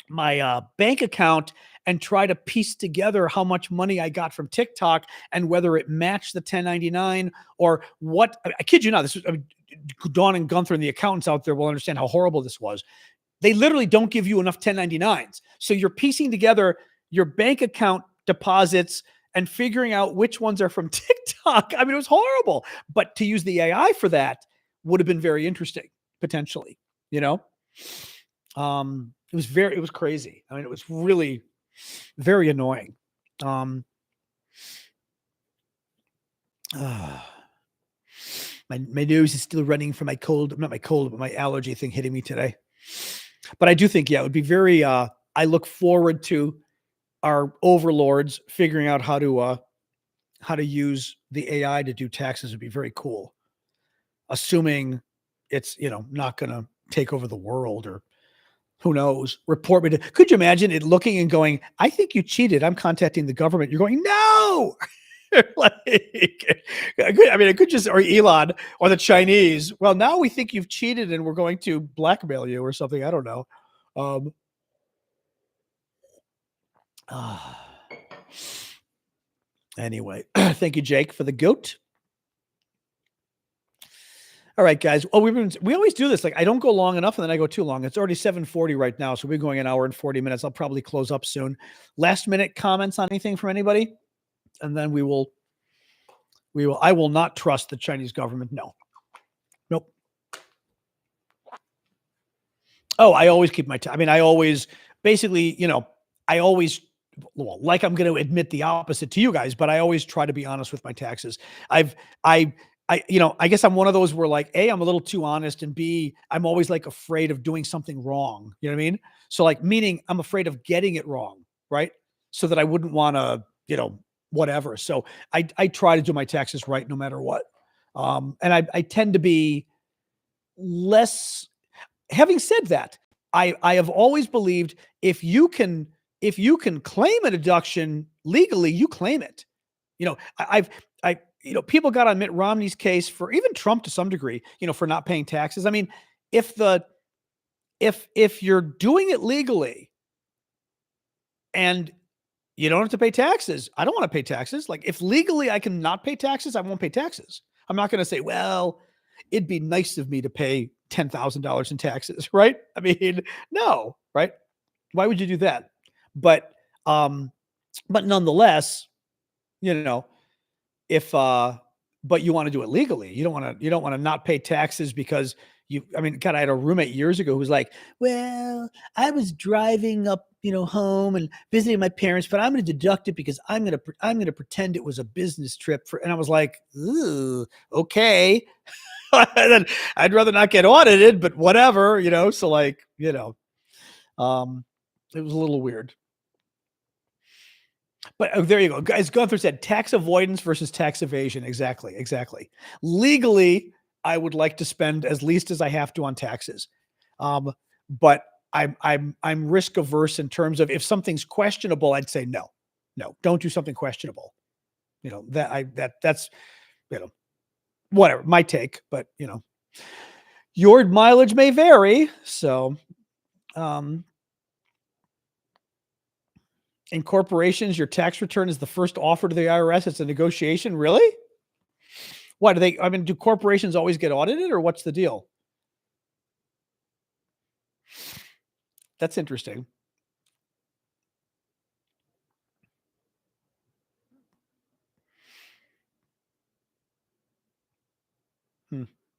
bank account and try to piece together how much money I got from TikTok and whether it matched the 1099 or what. I kid you not, this was, Dawn and Gunther and the accountants out there will understand how horrible this was. They literally don't give you enough 1099s. So you're piecing together your bank account deposits and figuring out which ones are from TikTok. I mean, it was horrible. But to use the AI for that would have been very interesting, potentially, you know? It was crazy. I mean, it was really very annoying. My nose is still running from my cold, not my cold, but my allergy thing hitting me today. But I do think, yeah, it would be very, I look forward to our overlords figuring out how to use the AI to do taxes would be very cool. Assuming it's, not going to take over the world or who knows, report me to, could you imagine it looking and going, I think you cheated. I'm contacting the government. You're going, no. Like, I mean, it could just, or Elon or the Chinese. Well, now we think you've cheated and we're going to blackmail you or something. I don't know. Anyway, thank you, Jake, for the goat. All right, guys. Oh, we always do this. Like, I don't go long enough and then I go too long. It's already 7:40 right now. So we're going an hour and 40 minutes. I'll probably close up soon. Last minute comments on anything from anybody? And then I will not trust the Chinese government. No. Nope. Oh, I always keep my, I always basically, I always, well, like I'm going to admit the opposite to you guys, but I always try to be honest with my taxes. I guess I'm one of those where like, A, I'm a little too honest, and B, I'm always like afraid of doing something wrong. You know what I mean? So like, meaning I'm afraid of getting it wrong. Right. So that I wouldn't want to, whatever. So I try to do my taxes right no matter what. And I tend to be less. Having said that, I have always believed if you can claim a deduction legally, you claim it. People got on Mitt Romney's case, for even Trump to some degree, for not paying taxes. I mean, if you're doing it legally and you don't have to pay taxes, I don't want to pay taxes. Like, if legally I can not pay taxes, I won't pay taxes. I'm not going to say, well, it'd be nice of me to pay $10,000 in taxes, right? I mean, no, right? Why would you do that? But nonetheless, if but you want to do it legally, you don't want to not pay taxes because God, I had a roommate years ago who was like, well, I was driving up, home and visiting my parents, but I'm going to deduct it because I'm going to pretend it was a business trip and I was like, ooh, okay. Then I'd rather not get audited, but whatever, so like, it was a little weird. But there you go. As Gunther said, tax avoidance versus tax evasion. Exactly. Legally, I would like to spend as least as I have to on taxes. But I'm risk averse in terms of if something's questionable, I'd say no, don't do something questionable. That's whatever, my take, but your mileage may vary. So, in corporations, your tax return is the first offer to the IRS. It's a negotiation. Really? What do they, do corporations always get audited, or what's the deal? That's interesting.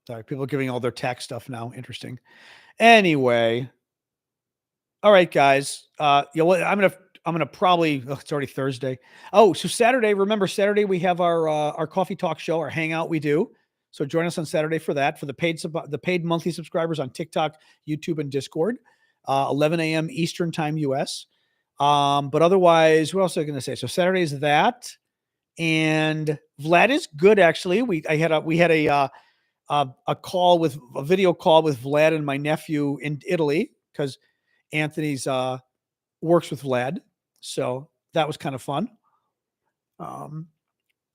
Sorry, people are giving all their tax stuff now. Interesting. Anyway. All right, guys. I'm gonna probably. It's already Thursday. Oh, so Saturday. Remember, Saturday we have our coffee talk show, our hangout. We do. So join us on Saturday for that. For the paid monthly subscribers on TikTok, YouTube, and Discord, 11 a.m. Eastern Time, US. But otherwise, what else was I going to say? So Saturday is that, and Vlad is good actually. We had a video call with Vlad and my nephew in Italy because Anthony's works with Vlad, so that was kind of fun.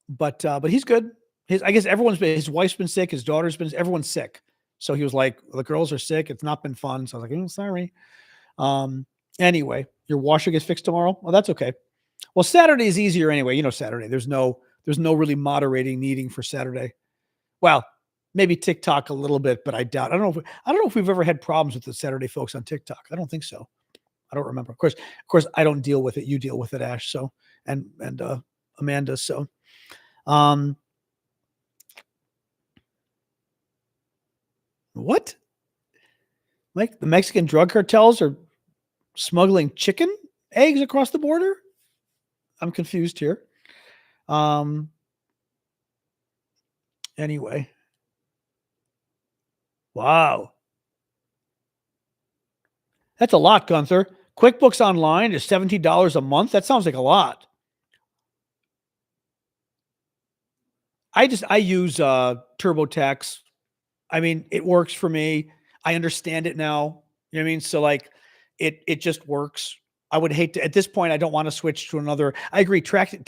But he's good. I guess his wife's been sick, his daughter's been, everyone's sick. So he was like, the girls are sick. It's not been fun. So I was like, sorry. Anyway, your washer gets fixed tomorrow. Well, that's okay. Well, Saturday is easier anyway. Saturday. There's no really moderating needing for Saturday. Well, maybe TikTok a little bit, but I doubt. I don't know if we've ever had problems with the Saturday folks on TikTok. I don't think so. I don't remember. Of course, I don't deal with it. You deal with it, Ash. So and Amanda. So, what? Like the Mexican drug cartels are smuggling chicken eggs across the border? I'm confused here. Anyway. Wow. That's a lot, Gunther. QuickBooks Online is $17 a month. That sounds like a lot. I use TurboTax. I mean, it works for me. I understand it now. You know what I mean? So like it just works. I would hate to, at this point, I don't want to switch to another. I agree. Tracking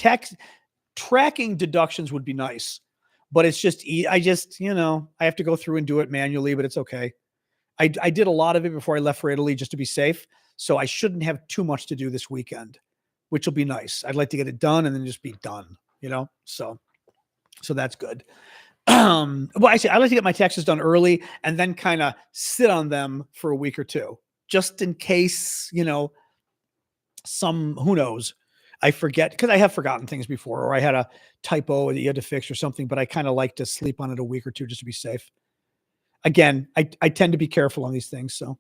deductions would be nice, but it's just, I have to go through and do it manually, but it's okay. I did a lot of it before I left for Italy just to be safe. So I shouldn't have too much to do this weekend, which will be nice. I'd like to get it done and then just be done, so that's good. Well, I like to get my taxes done early and then kind of sit on them for a week or two, just in case, who knows, I forget, because I have forgotten things before, or I had a typo that you had to fix or something, but I kind of like to sleep on it a week or two just to be safe. Again, I tend to be careful on these things. So,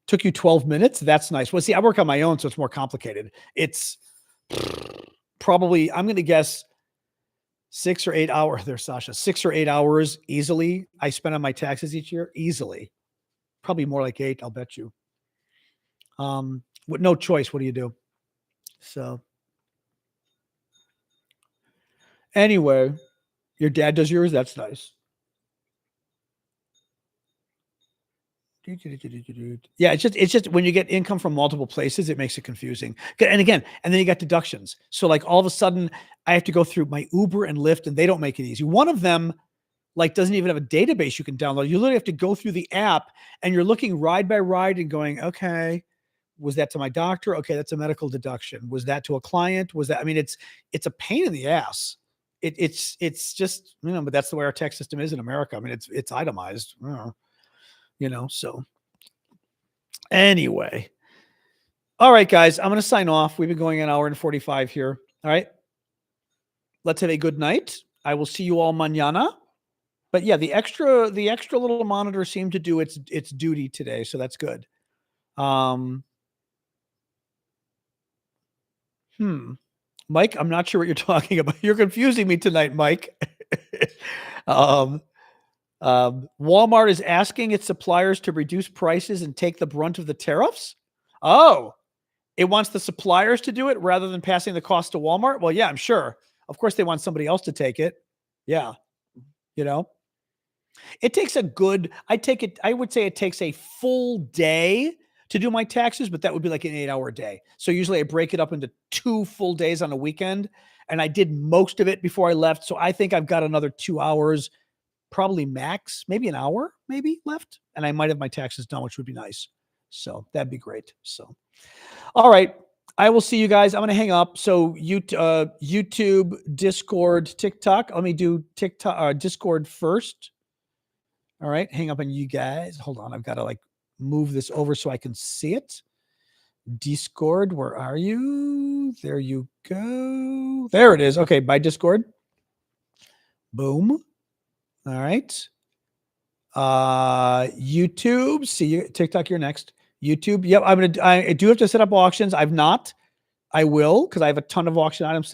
took you 12 minutes. That's nice. Well, see, I work on my own, so it's more complicated. It's probably, I'm going to guess 6 or 8 hours there, Sasha, 6 or 8 hours easily. I spend on my taxes each year easily, probably more like 8. I'll bet you. With no choice. What do you do? So anyway, your dad does yours. That's nice. Yeah, it's just when you get income from multiple places, it makes it confusing. And then you got deductions. So like all of a sudden I have to go through my Uber and Lyft and they don't make it easy. One of them like doesn't even have a database you can download. You literally have to go through the app and you're looking ride by ride and going, okay, was that to my doctor? Okay, that's a medical deduction. Was that to a client? Was that, I mean, it's a pain in the ass. It's just, but that's the way our tax system is in America. I mean, it's itemized. So anyway, all right, guys, I'm going to sign off. We've been going an hour and 45 here. All right. Let's have a good night. I will see you all mañana. But yeah, the extra little monitor seemed to do its duty today. So that's good. Mike, I'm not sure what you're talking about. You're confusing me tonight, Mike. Walmart is asking its suppliers to reduce prices and take the brunt of the tariffs. Oh, it wants the suppliers to do it rather than passing the cost to Walmart. Well, yeah, I'm sure. Of course, they want somebody else to take it. Yeah. It takes I would say it takes a full day to do my taxes, but that would be like an 8-hour day. So usually I break it up into 2 full days on a weekend, and I did most of it before I left. So I think I've got another 2 hours, probably max, maybe an hour, maybe left. And I might have my taxes done, which would be nice. So that'd be great. So, all right. I will see you guys. I'm going to hang up. So YouTube, Discord, TikTok. Let me do TikTok, Discord first. All right. Hang up on you guys. Hold on. I've got to move this over so I can see it. Discord, where are you? There you go. There it is. Okay. Bye, Discord. Boom. All right. YouTube. See you. TikTok, you're next. YouTube. Yep. I do have to set up auctions. I've not. I will, because I have a ton of auction items today.